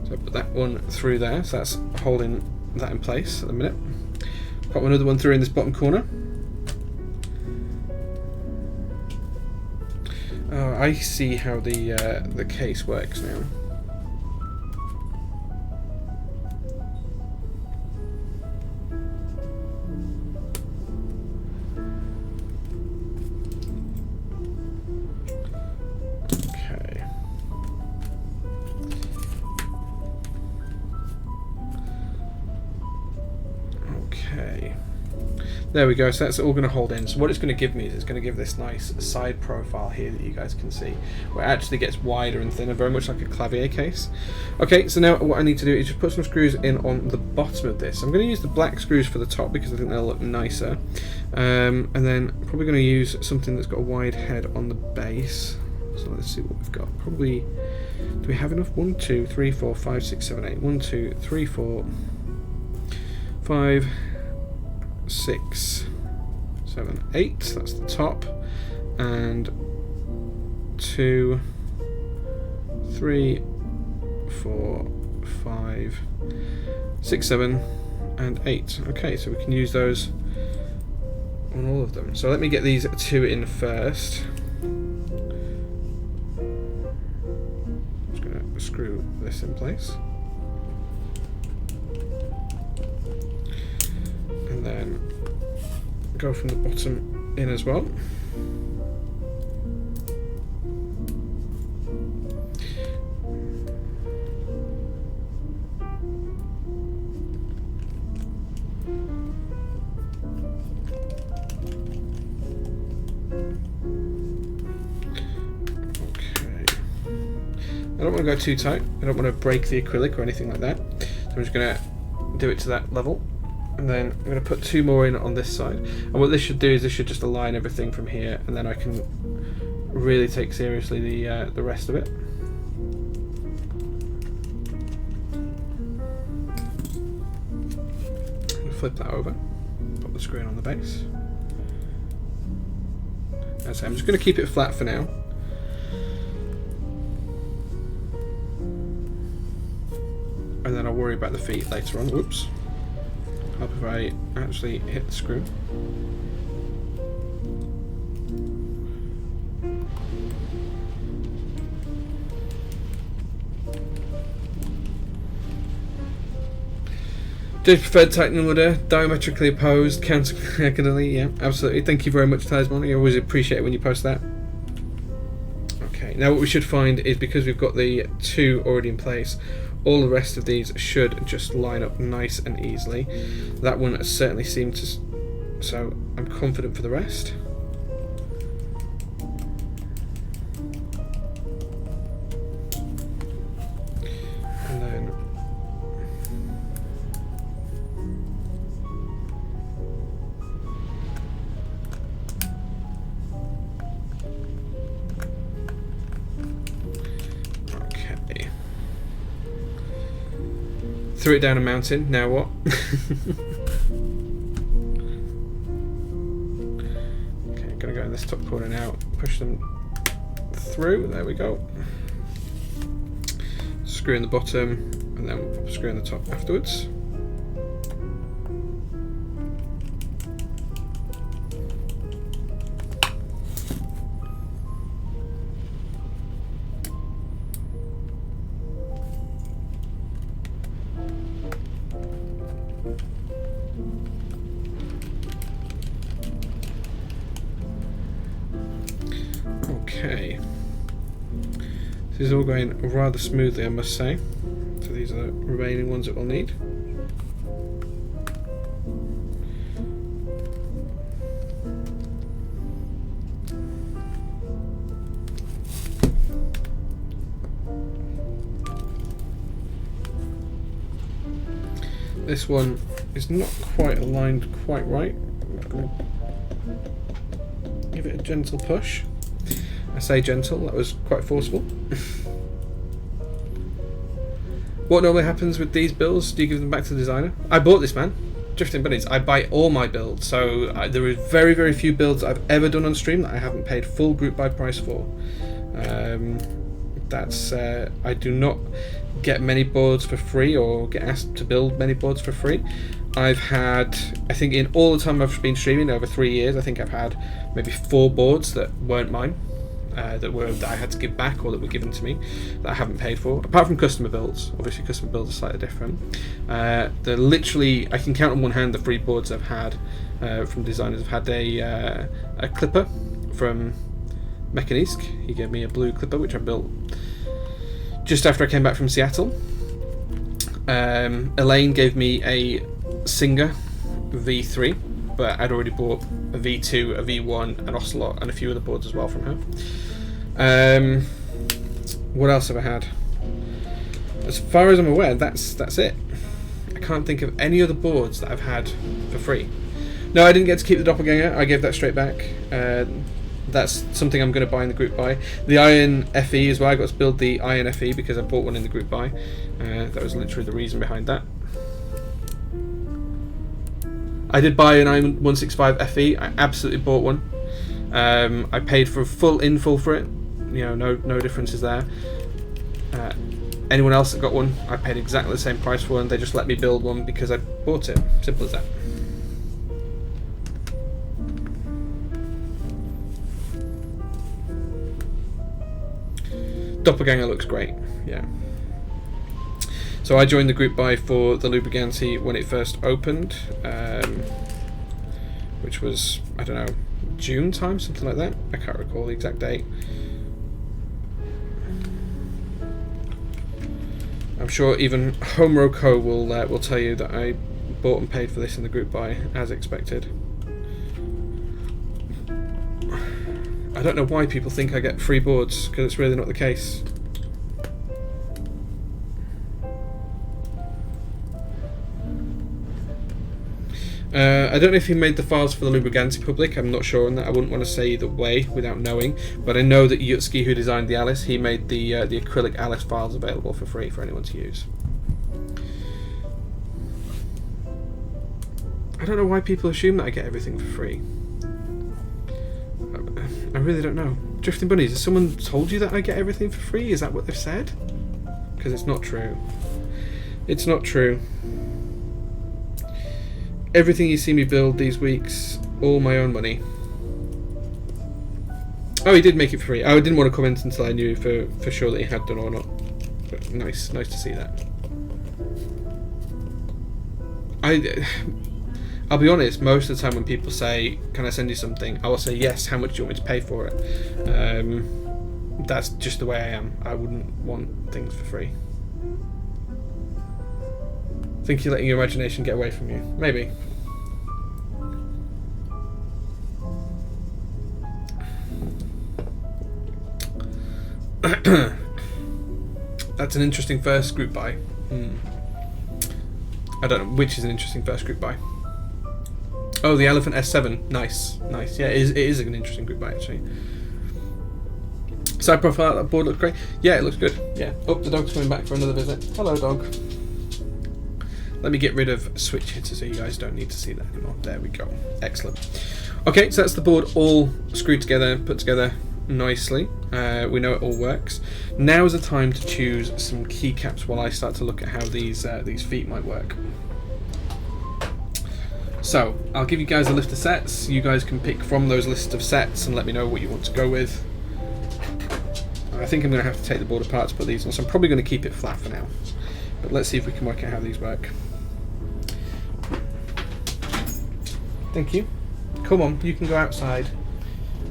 So I put that one through there, so that's holding that in place at the minute. Pop another one through in this bottom corner. Oh, I see how the case works now. Okay. Okay. There we go, so that's all going to hold in. So what it's going to give me is it's going to give this nice side profile here that you guys can see, where it actually gets wider and thinner, very much like a clavier case. Okay, so now what I need to do is just put some screws in on the bottom of this. I'm going to use the black screws for the top because I think they'll look nicer. And then I'm probably going to use something that's got a wide head on the base. So let's see what we've got. Probably, do we have enough? 1, 2, 3, 4, 5, 6, 7, 8. 1, 2, 3, 4, 5, 6, 7, 8. That's the top. And 2, 3, 4, 5, 6, 7, and 8. Okay, so we can use those on all of them. So let me get these two in first. Just going to screw this in place. And then go from the bottom in as well. I don't want to go too tight. I don't want to break the acrylic or anything like that. So I'm just going to do it to that level. And then I'm going to put two more in on this side. And what this should do is this should just align everything from here, and then I can really take seriously the rest of it. Flip that over. Put the screw in on the base. As I say, I'm just going to keep it flat for now. And then I'll worry about the feet later on. Whoops. Help if I actually hit the screw. Do you prefer tightening order, diametrically opposed, counterclankily? Yeah, absolutely. Thank you very much, Talisman. I always appreciate it when you post that. Okay, now what we should find is, because we've got the two already in place, all the rest of these should just line up nice and easily. That one certainly seemed to, so I'm confident for the rest. And then okay. Threw it down a mountain, now what? Okay, I'm gonna go in this top corner now, push them through, there we go. Screw in the bottom, and then we'll screw in the top afterwards. Okay, this is all going rather smoothly, I must say. So these are the remaining ones that we'll need. This one is not quite aligned quite right. I'm going to give it a gentle push. I say gentle, that was quite forceful. What normally happens with these builds? Do you give them back to the designer? I bought this, man. Drifting Bunnies. I buy all my builds, so there are very, very few builds I've ever done on stream that I haven't paid full group buy price for. I do not get many boards for free or get asked to build many boards for free. I've had, I think in all the time I've been streaming, over 3 years, I think I've had maybe 4 boards that weren't mine. That I had to give back or that were given to me that I haven't paid for, apart from customer builds. Obviously customer builds are slightly different. They're literally, I can count on one hand the free boards I've had from designers. I've had a clipper from Mechanisk. He gave me a blue clipper which I built just after I came back from Seattle. Elaine gave me a Singer V3, but I'd already bought a V2, a V1, an Ocelot, and a few other boards as well from her. What else have I had? As far as I'm aware, that's it. I can't think of any other boards that I've had for free. No, I didn't get to keep the Doppelganger. I gave that straight back. That's something I'm going to buy in the group buy. The Iron FE as well. I got to build the Iron FE because I bought one in the group buy. That was literally the reason behind that. I did buy an Iron 165 FE. I absolutely bought one. I paid for full for it. You know, no differences there. Anyone else that got one, I paid exactly the same price for one. They just let me build one because I bought it. Simple as that. Doppelganger looks great, yeah. So I joined the group buy for the Lubrigante when it first opened, which was, I don't know, June time, something like that. I can't recall the exact date. I'm sure even Homero Co will tell you that I bought and paid for this in the group buy as expected. I don't know why people think I get free boards, because it's really not the case. I don't know if he made the files for the Lubrigante public. I'm not sure on that. I wouldn't want to say either way without knowing. But I know that Yutski, who designed the Alice, he made the acrylic Alice files available for free for anyone to use. I don't know why people assume that I get everything for free. I really don't know. Drifting Bunnies, has someone told you that I get everything for free? Is that what they've said? Because it's not true. It's not true. Everything you see me build these weeks, all my own money. Oh, he did make it free. I didn't want to comment until I knew for sure that he had done or not. But nice to see that. I'll be honest, most of the time when people say, can I send you something, I will say yes, how much do you want me to pay for it? That's just the way I am. I wouldn't want things for free. Think you're letting your imagination get away from you? Maybe. That's an interesting first group buy. I don't know which is an interesting first group buy. Oh, the Elephant S7. Nice. Yeah, it is an interesting group buy actually. Side profile, that board looks great. Yeah, it looks good. Yeah. Oh, the dog's coming back for another visit. Hello, dog. Let me get rid of switch hitter so you guys don't need to see that anymore. There we go. Excellent. Okay, so that's the board all screwed together, put together nicely. We know it all works. Now is the time to choose some keycaps while I start to look at how these feet might work. So, I'll give you guys a list of sets. You guys can pick from those lists of sets and let me know what you want to go with. I think I'm going to have to take the board apart to put these on, so I'm probably going to keep it flat for now. But let's see if we can work out how these work. Thank you. Come on, you can go outside.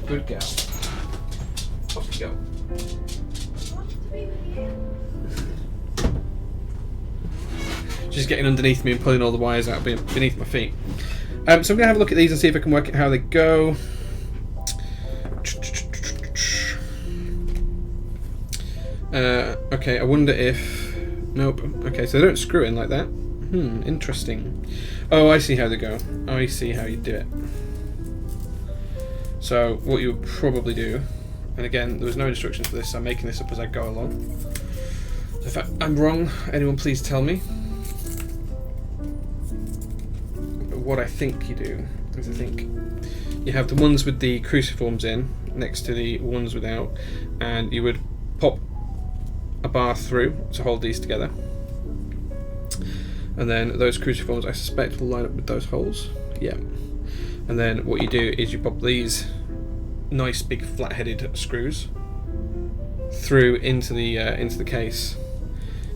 Good girl. Off you go. She's getting underneath me and pulling all the wires out beneath my feet. So I'm going to have a look at these and see if I can work out how they go. Okay, I wonder if... Nope. Okay, so they don't screw in like that. Interesting. Oh, I see how they go. I see how you do it. So, what you would probably do... And again, there was no instructions for this, so I'm making this up as I go along. If I'm wrong, anyone please tell me. But what I think you do is I think you have the ones with the cruciforms in next to the ones without, and you would pop a bar through to hold these together, and then those cruciforms I suspect will line up with those holes. Yeah. And then what you do is you pop these nice big flat-headed screws through into the case.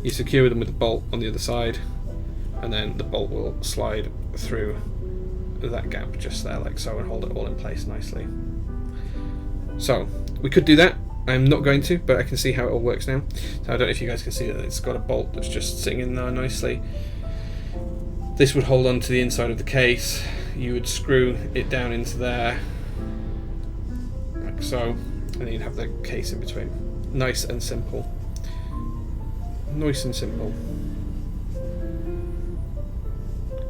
You secure them with a bolt on the other side, and then the bolt will slide through that gap just there like so and hold it all in place nicely. So we could do that. I'm not going to, but I can see how it all works now. So I don't know if you guys can see that it's got a bolt that's just sitting in there nicely. This would hold on to the inside of the case. You would screw it down into there like so, and then you'd have the case in between. Nice and simple. Nice and simple.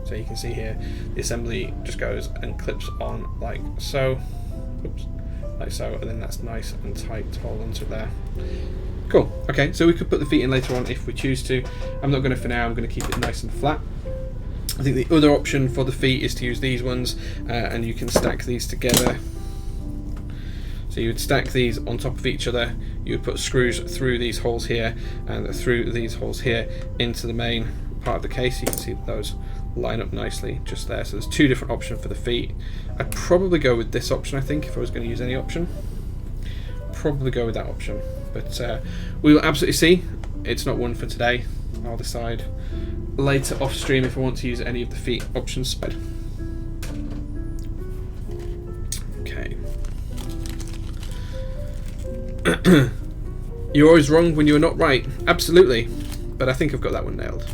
So you can see here the assembly just goes and clips on like so. Oops. Like so, and then that's nice and tight to hold onto there. Cool. Okay, so we could put the feet in later on if we choose to. I'm not going to for now. I'm going to keep it nice and flat. I think the other option for the feet is to use these ones, and you can stack these together. So you would stack these on top of each other. You would put screws through these holes here and through these holes here into the main part of the case. You can see that those line up nicely just there. So there's two different options for the feet. I'd probably go with this option, I think, if I was going to use any option. Probably go with that option. But we will absolutely see. It's not one for today. I'll decide later off stream if I want to use any of the feet options instead. Okay. You're always wrong when you're not right. Absolutely. But I think I've got that one nailed.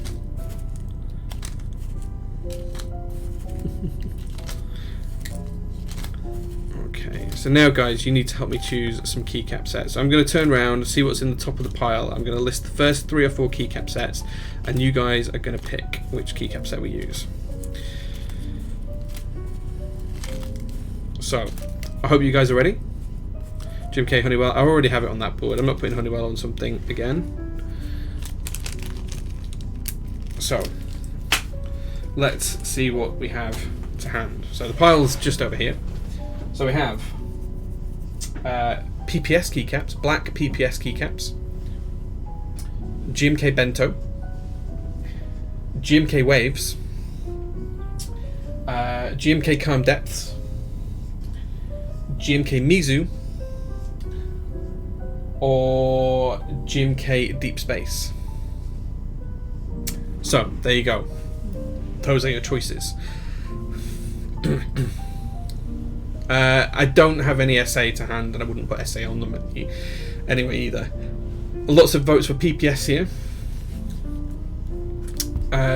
Okay, so now guys, you need to help me choose some keycap sets. So I'm going to turn around and see what's in the top of the pile. I'm going to list the first 3 or 4 keycap sets, and you guys are going to pick which keycap set we use. So, I hope you guys are ready. Jim K. Honeywell, I already have it on that board. I'm not putting Honeywell on something again. So, let's see what we have to hand. So the pile's just over here. So we have PPS keycaps, black PPS keycaps, GMK Bento, GMK Waves, GMK Calm Depths, GMK Mizu, or GMK Deep Space. So there you go. Those are your choices. I don't have any SA to hand, and I wouldn't put SA on them anyway either. Lots of votes for PPS here.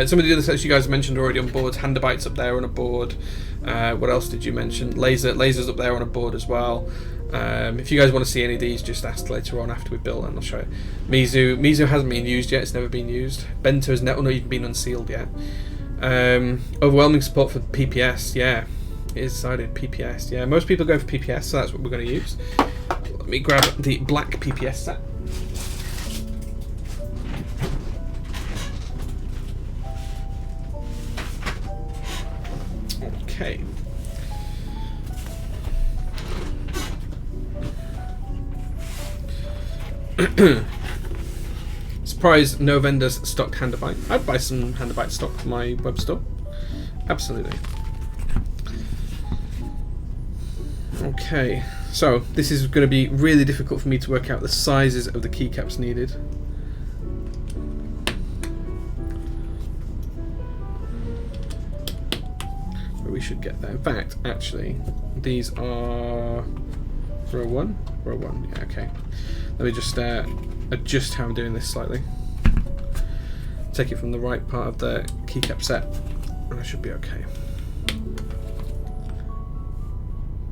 Some of the other sets you guys mentioned already on boards. Handabytes up there on a board. What else did you mention? Lasers up there on a board as well. If you guys want to see any of these, just ask later on after we build, and I'll show it. Mizu hasn't been used yet. It's never been used. Bento has not even been unsealed yet. Overwhelming support for PPS. Yeah, it is decided PPS. Yeah, most people go for PPS, so that's what we're going to use. Let me grab the black PPS set. Okay. Surprised no vendors stocked Handabyte. I'd buy some Handabyte stock for my web store. Absolutely. Okay, so this is going to be really difficult for me to work out the sizes of the keycaps needed. But we should get there. In fact, actually, these are row 1? Row 1, yeah, okay. Let me just adjust how I'm doing this slightly. Take it from the right part of the keycap set, and I should be okay.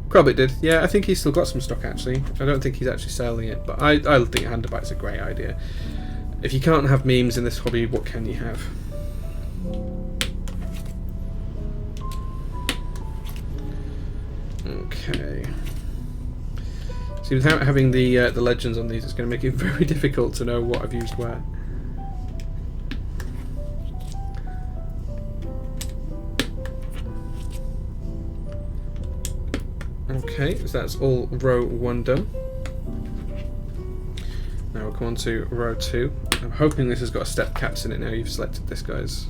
Crobit did. Yeah, I think he's still got some stock actually. I don't think he's actually selling it, but I think Handabyte's a great idea. If you can't have memes in this hobby, what can you have? Okay. See, without having the legends on these, it's going to make it very difficult to know what I've used where. Okay, so that's all row 1 done. Now we'll come on to row 2. I'm hoping this has got a step caps in it now you've selected this, guys.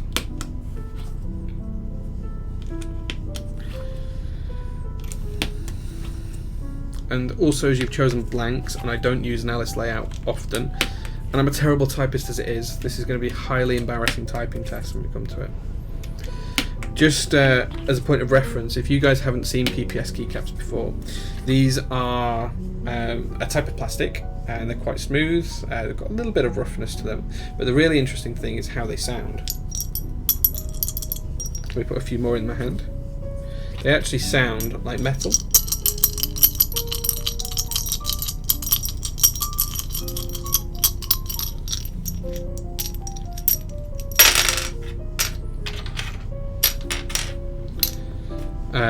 And also, as you've chosen blanks, and I don't use an Alice layout often, and I'm a terrible typist as it is, this is going to be a highly embarrassing typing test when we come to it. Just as a point of reference, if you guys haven't seen PPS keycaps before, these are a type of plastic, and they're quite smooth, they've got a little bit of roughness to them, but the really interesting thing is how they sound. Let me put a few more in my hand. They actually sound like metal.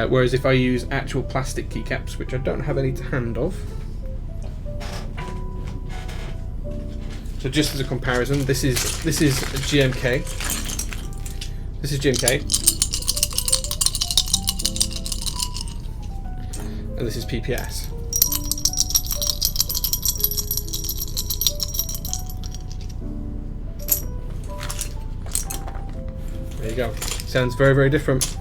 Whereas if I use actual plastic keycaps, which I don't have any to hand of, so just as a comparison, this is GMK. This is GMK, and this is PPS. There you go. Sounds very, very different.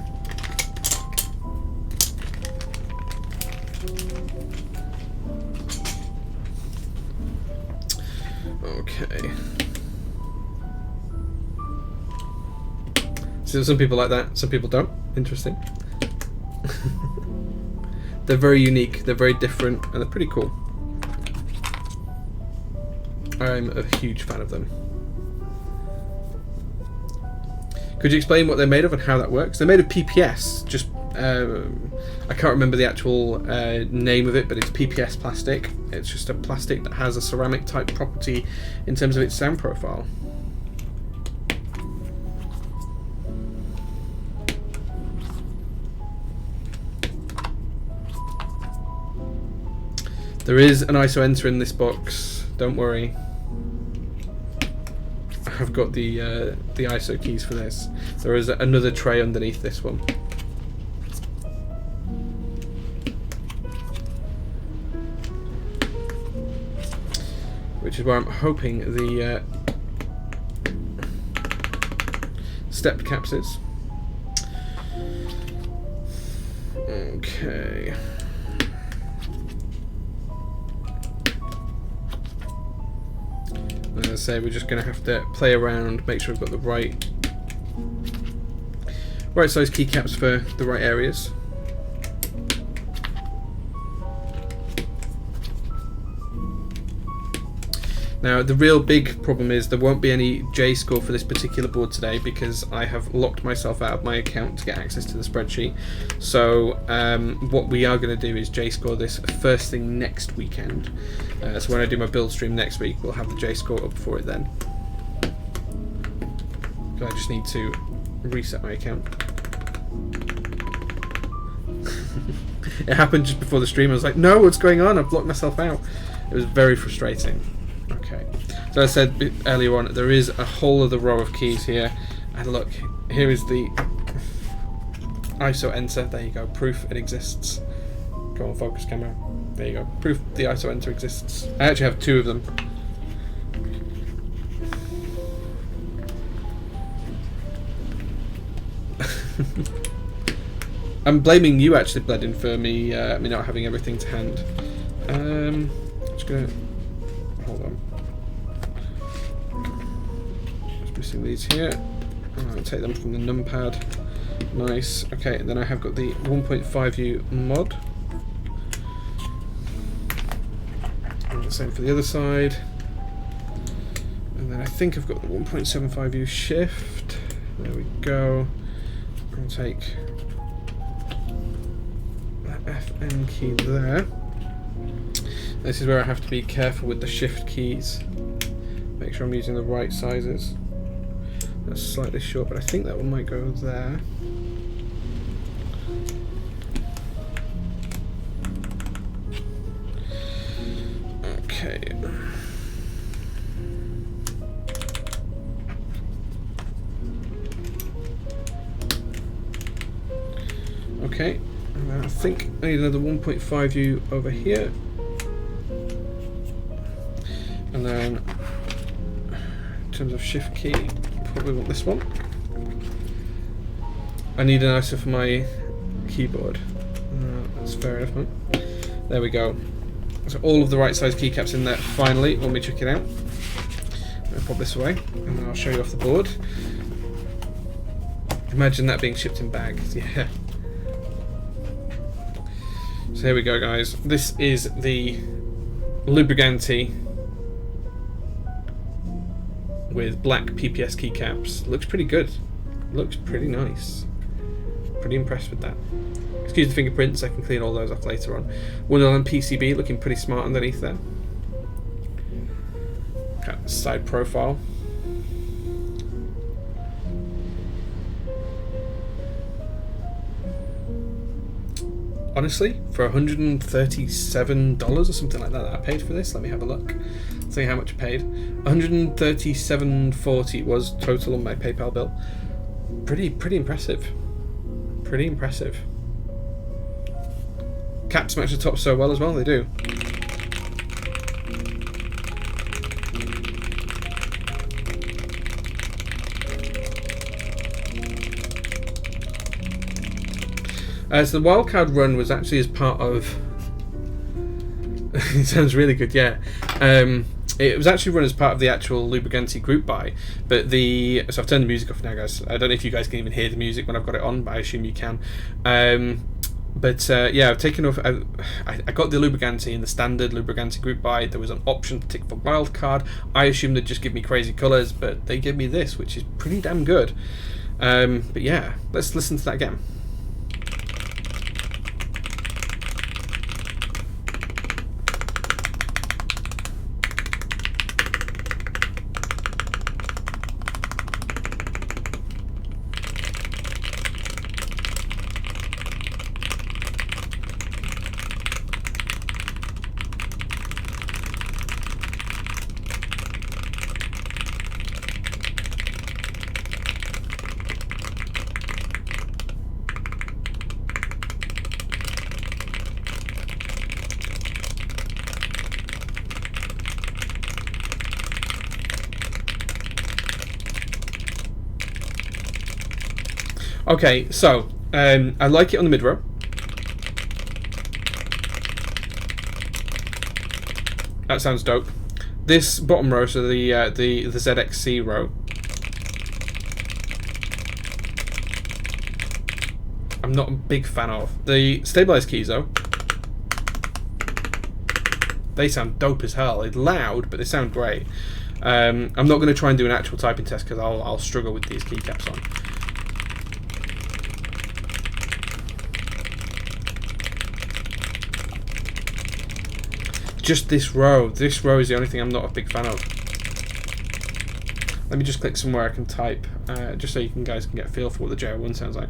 Okay. So some people like that, some people don't. Interesting. They're very unique, they're very different, and they're pretty cool. I'm a huge fan of them. Could you explain what they're made of and how that works? They're made of PPS, just I can't remember the actual name of it, but it's PPS plastic. It's just a plastic that has a ceramic type property in terms of its sound profile. There is an ISO enter in this box, don't worry. I've got the ISO keys for this. There is another tray underneath this one. Which is where I'm hoping the stepped caps is. Okay. As I say, we're just going to have to play around, make sure we've got the right size keycaps for the right areas. Now, the real big problem is there won't be any J-score for this particular board today because I have locked myself out of my account to get access to the spreadsheet. So what we are going to do is J-score this first thing next weekend. So when I do my build stream next week, we'll have the J-score up for it then. So I just need to reset my account. It happened just before the stream. I was like, no, what's going on? I've locked myself out. It was very frustrating. Okay, so as I said earlier on, there is a whole other row of keys here, and look, here is the ISO enter. There you go, proof it exists. Go on, focus camera. There you go, proof the ISO enter exists. I actually have two of them. I'm blaming you actually, Bledin, for me me not having everything to hand. Just gonna hold on. Just missing these here. I'll take them from the numpad. Nice. Okay, and then I have got the 1.5U mod. And the same for the other side. And then I think I've got the 1.75U shift. There we go. I'll take that FN key there. This is where I have to be careful with the shift keys. Make sure I'm using the right sizes. That's slightly short, but I think that one might go there. Okay. Okay, and I think I need another 1.5U over here. And then, in terms of shift key, probably want this one. I need an ISO for my keyboard. That's fair enough, man. There we go. So all of the right size keycaps in there finally. Let me check it out. I'll pop this away and then I'll show you off the board. Imagine that being shipped in bags. Yeah. So here we go, guys. This is the Lubrigante with black PPS keycaps. Looks pretty good. Looks pretty nice. Pretty impressed with that. Excuse the fingerprints, I can clean all those off later on. Wonderland PCB looking pretty smart underneath there. Got the side profile. Honestly, for $137 or something like that I paid for this, let me have a look. See how much I paid. $137.40 was total on my PayPal bill. Pretty impressive. Pretty impressive. Caps match the top so well as well, they do. So the Wildcard run was actually as part of... It sounds really good, yeah. It was actually run as part of the actual Lubrigante group buy, but the... So I've turned the music off now, guys. I don't know if you guys can even hear the music when I've got it on, but I assume you can. Yeah, I've taken off... I got the Lubrigante in the standard Lubrigante group buy. There was an option to tick for Wildcard. I assumed they'd just give me crazy colours, but they gave me this, which is pretty damn good. But yeah, let's listen to that again. Okay, so I like it on the mid row. That sounds dope. This bottom row, so the ZXC row, I'm not a big fan of. The stabilized keys though, they sound dope as hell. It's loud, but they sound great. I'm not going to try and do an actual typing test because I'll struggle with these keycaps on. Just this row. This row is the only thing I'm not a big fan of. Let me just click somewhere I can type, just so you guys can get a feel for what the JR1 sounds like.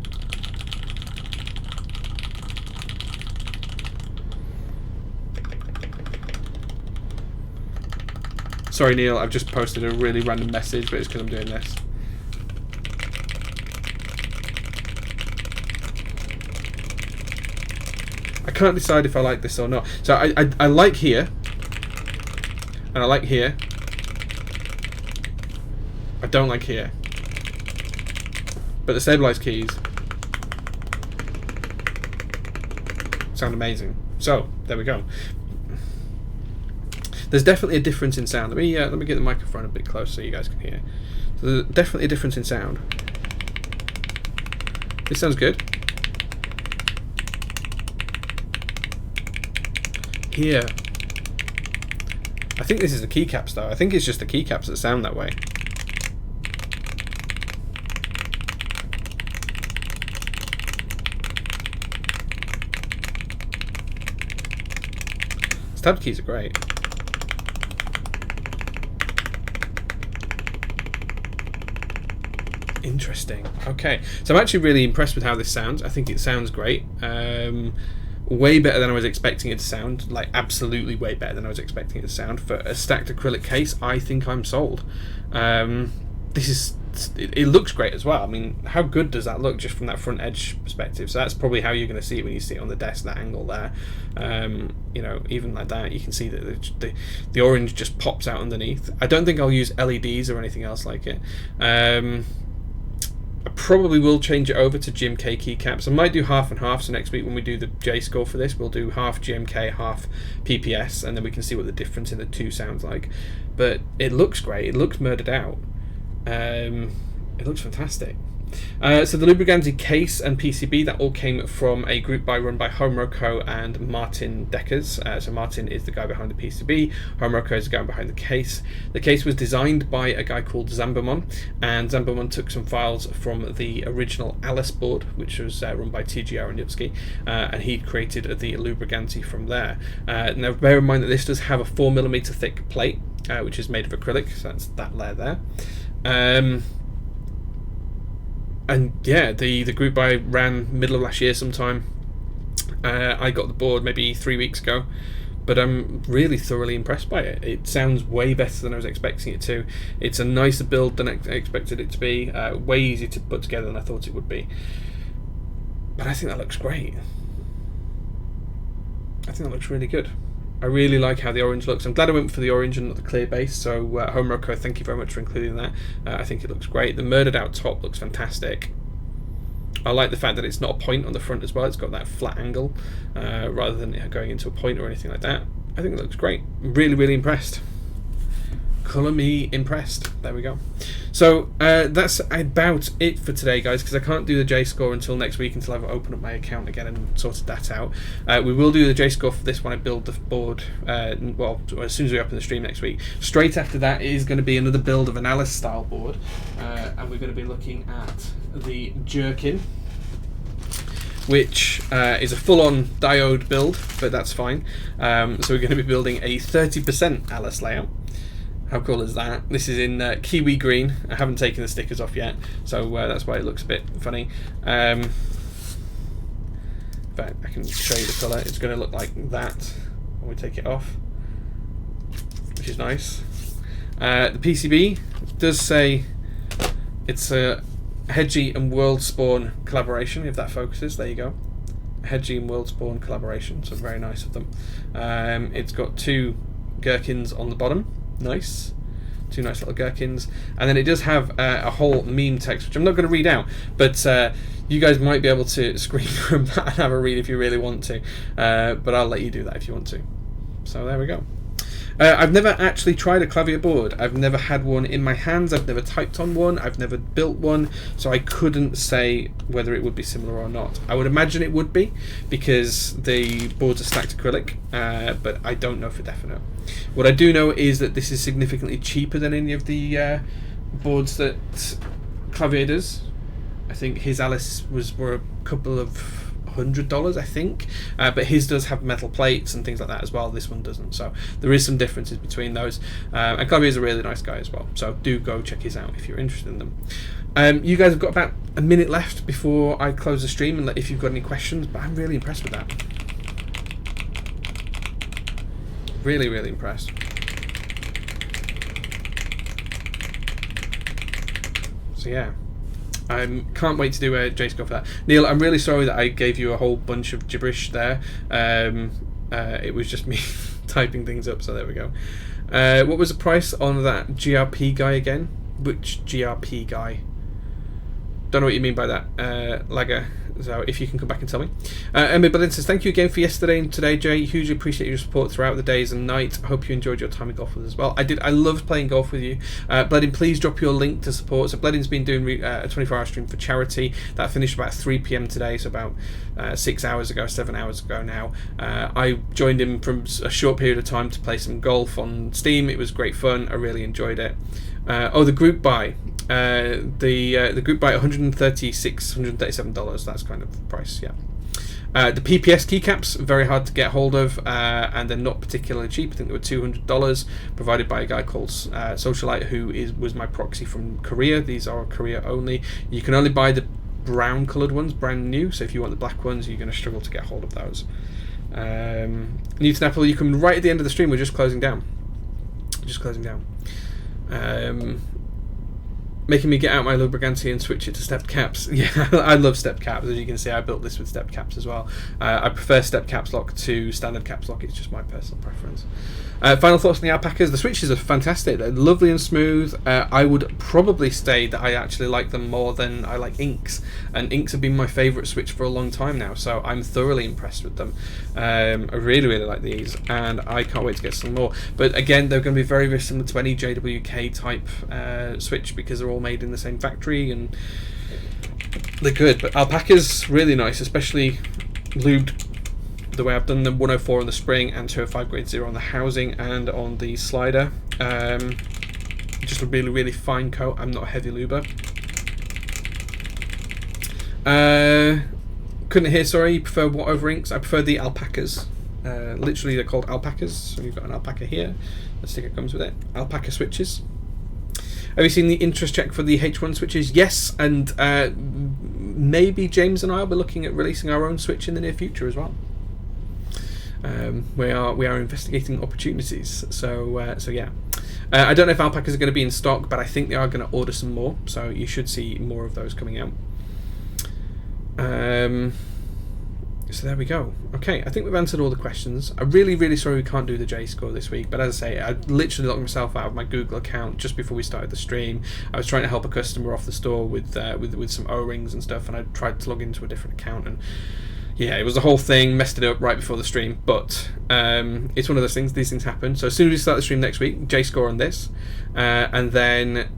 Sorry Neil, I've just posted a really random message, but it's because I'm doing this. I can't decide if I like this or not. So I like here, and I like here. I don't like here. But the stabilized keys sound amazing. So there we go. There's definitely a difference in sound. Let me get the microphone a bit closer so you guys can hear. So there's definitely a difference in sound. This sounds good. Here, I think this is the keycaps though. I think it's just the keycaps that sound that way. Stab keys are great. Interesting. Okay, so I'm actually really impressed with how this sounds. I think it sounds great. Way better than I was expecting it to sound. Like absolutely way better than I was expecting it to sound. For a stacked acrylic case, I think I'm sold. This it looks great as well. I mean, how good does that look just from that front edge perspective? So that's probably how you're going to see it when you see it on the desk, that angle there. You know, even like that, you can see that the orange just pops out underneath. I don't think I'll use LEDs or anything else like it. I probably will change it over to GMK keycaps. I might do half and half, so next week when we do the J score for this, we'll do half GMK, half PPS, and then we can see what the difference in the two sounds like. But it looks great, it looks murdered out. It looks fantastic. So the Lubrigante case and PCB, that all came from a group buy run by Homroko and Martin Deckers. So Martin is the guy behind the PCB, Homroko is the guy behind the case. The case was designed by a guy called Zambamon, and Zambamon took some files from the original Alice board, which was run by TGR and Yupski, and he created the Lubrigante from there. Now bear in mind that this does have a 4mm thick plate, which is made of acrylic, so that's that layer there. And yeah, the group buy ran middle of last year sometime. I got the board maybe 3 weeks ago, but I'm really thoroughly impressed by it. It sounds way better than I was expecting it to. It's a nicer build than I expected it to be, way easier to put together than I thought it would be. But I think that looks great. I think that looks really good. I really like how the orange looks. I'm glad I went for the orange and not the clear base, so Homroko, thank you very much for including that. I think it looks great. The murdered out top looks fantastic. I like the fact that it's not a point on the front as well. It's got that flat angle rather than it going into a point or anything like that. I think it looks great. I'm really, really impressed. Colour me impressed. There we go. So that's about it for today, guys, because I can't do the J score until next week, until I've opened up my account again and sorted that out. We will do the J score for this when I build the board, well, as soon as we open the stream next week. Straight after that is going to be another build of an Alice style board, and we're going to be looking at the Jerkin, which is a full-on diode build, but that's fine. So we're going to be building a 30% Alice layout. How cool is that? This is in kiwi green. I haven't taken the stickers off yet, so that's why it looks a bit funny. In fact, I can show you the colour. It's going to look like that when we take it off, which is nice. The PCB does say it's a Hedgie and Worldspawn collaboration, if that focuses. There you go. Hedgie and Worldspawn collaboration, so very nice of them. It's got two gherkins on the bottom. Nice. Two nice little gherkins. And then it does have a whole meme text, which I'm not going to read out, but you guys might be able to screen from that and have a read if you really want to. But I'll let you do that if you want to. So there we go. I've never actually tried a clavier board. I've never had one in my hands. I've never typed on one. I've never built one, so I couldn't say whether it would be similar or not. I would imagine it would be, because the boards are stacked acrylic, but I don't know for definite. What I do know is that this is significantly cheaper than any of the boards that Clavier does. I think his Alice were a couple of $100, I think, but his does have metal plates and things like that as well. This one doesn't, so there is some differences between those. And Clavier is a really nice guy as well, so do go check his out if you're interested in them. You guys have got about a minute left before I close the stream, and if you've got any questions, but I'm really impressed with that. Really, really impressed. So yeah, I can't wait to do a J-score for that. Neil, I'm really sorry that I gave you a whole bunch of gibberish there. It was just me typing things up, so there we go. What was the price on that GRP guy again? Which GRP guy? Don't know what you mean by that, Lagger. So if you can come back and tell me. Emma Berlin says, thank you again for yesterday and today, Jay. Hugely appreciate your support throughout the days and night. I hope you enjoyed your time in golf with us as well. I did. I loved playing golf with you. Bledin, please drop your link to support. So Bledin's been doing a 24-hour stream for charity. That finished about 3 p.m. today, so about 6 hours ago, 7 hours ago now. I joined him from a short period of time to play some golf on Steam. It was great fun. I really enjoyed it. The group buy. The group buy $137. That's kind of price, yeah. The PPS keycaps, very hard to get hold of, and they're not particularly cheap. I think they were $200, provided by a guy called Socialite, who was my proxy from Korea. These are Korea only. You can only buy the brown coloured ones, brand new, so if you want the black ones, you're going to struggle to get hold of those. Newton Apple, you come right at the end of the stream. We're just closing down. Making me get out my Lubrigante and switch it to stepped caps. Yeah, I love stepped caps. As you can see, I built this with stepped caps as well. I prefer stepped caps lock to standard caps lock. It's just my personal preference. Final thoughts on the alpacas. The switches are fantastic. They're lovely and smooth. I would probably say that I actually like them more than I like inks. And inks have been my favourite switch for a long time now, so I'm thoroughly impressed with them. I really, really like these, and I can't wait to get some more. But again, they're going to be very, very similar to any JWK type switch because they're all made in the same factory and they're good. But alpaca's really nice, especially lubed the way I've done them, 104 on the spring and 205 grade 0 on the housing and on the slider. Just a really, really fine coat. I'm not a heavy luber. Couldn't hear, sorry. You prefer what over inks? I prefer the alpacas. Literally, they're called alpacas. So you've got an alpaca here. The sticker comes with it. Alpaca switches. Have you seen the interest check for the H1 switches? Yes, and maybe James and I will be looking at releasing our own switch in the near future as well. We are investigating opportunities. So yeah. I don't know if alpacas are going to be in stock, but I think they are going to order some more. So you should see more of those coming out. So there we go. Okay, I think we've answered all the questions. I'm really, really sorry we can't do the J-score this week, but as I say, I literally locked myself out of my Google account just before we started the stream. I was trying to help a customer off the store with some O-rings and stuff, and I tried to log into a different account, and yeah, it was the whole thing, messed it up right before the stream, but it's one of those things, these things happen. So as soon as we start the stream next week, J-score on this, and then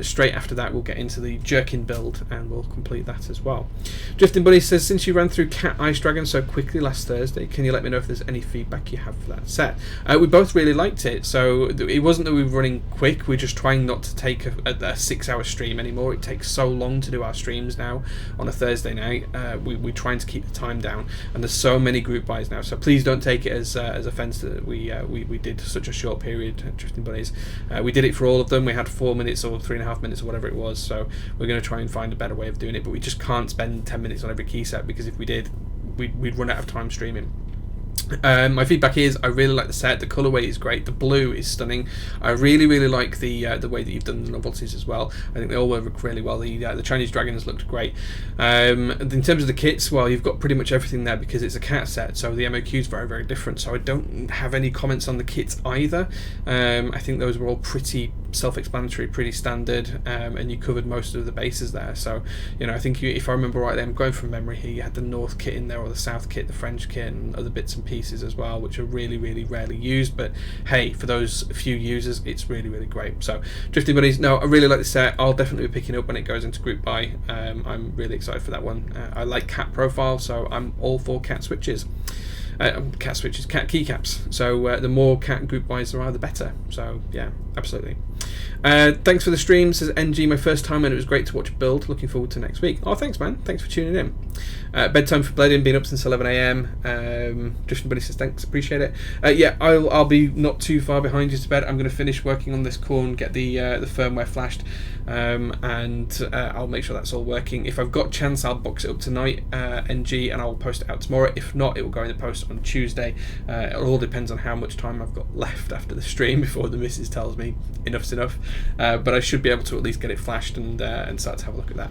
straight after that we'll get into the Jerkin build and we'll complete that as well. Drifting Bunny says, since you ran through Cat Ice Dragon so quickly last Thursday, can you let me know if there's any feedback you have for that set? We both really liked it, so it wasn't that we were running quick, we're just trying not to take a 6-hour stream anymore. It takes so long to do our streams now on a Thursday night. We're trying to keep the time down, and there's so many group buys now, so please don't take it as offence that we did such a short period, Drifting Bunnies. We did it for all of them. We had 4 minutes or 3.5 minutes or whatever it was, so we're going to try and find a better way of doing it, but we just can't spend 10 minutes on every key set, because if we did, we'd run out of time streaming. My feedback is I really like the set. The colourway is great. The blue is stunning. I really, really like the way that you've done the novelties as well. I think they all work really well. The Chinese dragons looked great. In terms of the kits, well, you've got pretty much everything there because it's a cat set, so the MOQ is very, very different. So I don't have any comments on the kits either. I think those were all pretty self-explanatory, pretty standard, and you covered most of the bases there. So I think if I remember rightly, I'm going from memory here, you had the North kit in there, or the South kit, the French kit, and other bits and pieces as well, which are really, really rarely used, but hey, for those few users, it's really, really great. So Drifting Bunnies, no, I really like the set. I'll definitely be picking up when it goes into group buy. I'm really excited for that one. I like cat profile, so I'm all for cat switches. Cat keycaps. So the more cat group buys there are, the better. So yeah, absolutely. Thanks for the stream, says NG. My first time and it was great to watch a build. Looking forward to next week. Oh, thanks, man. Thanks for tuning in. Bedtime for Bledin, been up since 11 AM. Drifting Buddy says thanks, appreciate it. Yeah, I'll be not too far behind you to bed. I'm going to finish working on this Corne, get the firmware flashed, and I'll make sure that's all working. If I've got chance, I'll box it up tonight, NG, and I'll post it out tomorrow. If not, it will go in the post on Tuesday. It all depends on how much time I've got left after the stream before the missus tells me enough's enough. But I should be able to at least get it flashed and start to have a look at that.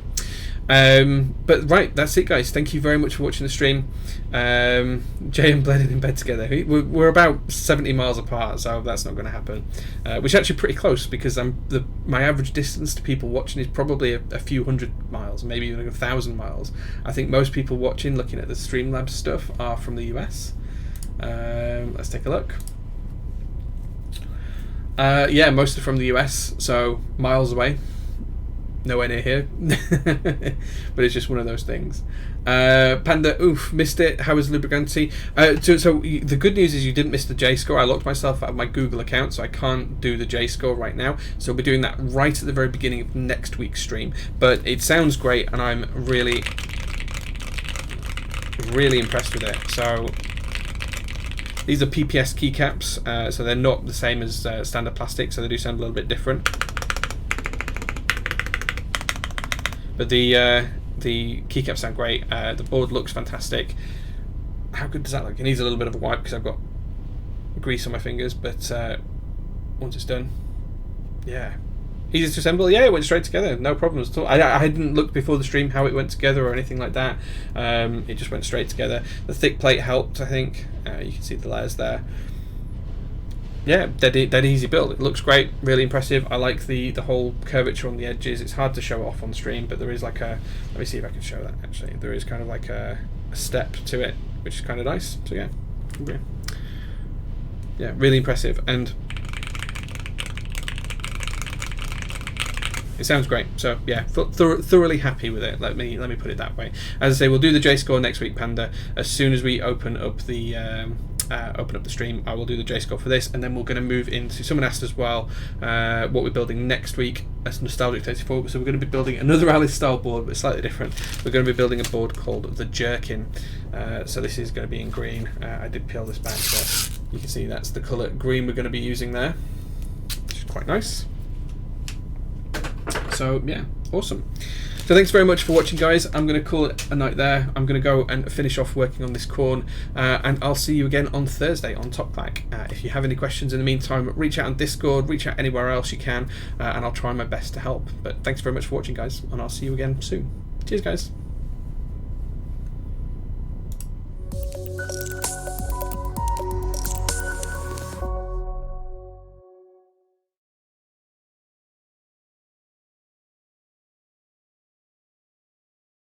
But right, that's it, guys. Thank you very much for watching the stream. Jay and Bledin in bed together. We're about 70 miles apart, so that's not going to happen. Which is actually pretty close, because my average distance to people watching is probably a few hundred miles, maybe even 1,000 miles. I think most people watching, looking at the Streamlabs stuff, are from the US. Let's take a look. Yeah, most are from the US, so miles away. Nowhere near here. But it's just one of those things. Panda, oof, missed it. How was Lubrigante? So the good news is you didn't miss the J-score. I locked myself out of my Google account, so I can't do the J-score right now. So we'll be doing that right at the very beginning of next week's stream. But it sounds great, and I'm really, really impressed with it. So these are PPS keycaps, so they're not the same as standard plastic, so they do sound a little bit different. But the keycaps sound great. The board looks fantastic. How good does that look? It needs a little bit of a wipe because I've got grease on my fingers, but once it's done, yeah, Easy to assemble. Yeah, it went straight together. No problems at all. I didn't look before the stream how it went together or anything like that. It just went straight together. The thick plate helped, I think. You can see the layers there. Yeah, dead easy build. It looks great, really impressive. I like the whole curvature on the edges. It's hard to show off on stream, but there is like a, let me see if I can show that actually. There is kind of like a step to it, which is kind of nice. So yeah, really impressive, and it sounds great. So yeah, thoroughly happy with it. Let me put it that way. As I say, we'll do the J-score next week, Panda. As soon as we open up the stream, I will do the J-score for this, and then we're going to move into, someone asked as well what we're building next week as Nostalgic 34, so we're going to be building another Alice style board, but slightly different. We're going to be building a board called the Jerkin. So this is going to be in green. I did peel this back, so you can see that's the colour green we're going to be using there, which is quite nice. So yeah, awesome. So thanks very much for watching, guys. I'm going to call it a night there. I'm going to go and finish off working on this Corne, and I'll see you again on Thursday on Top Clack. If you have any questions in the meantime, reach out on Discord, reach out anywhere else you can, and I'll try my best to help. But thanks very much for watching, guys, and I'll see you again soon. Cheers, guys.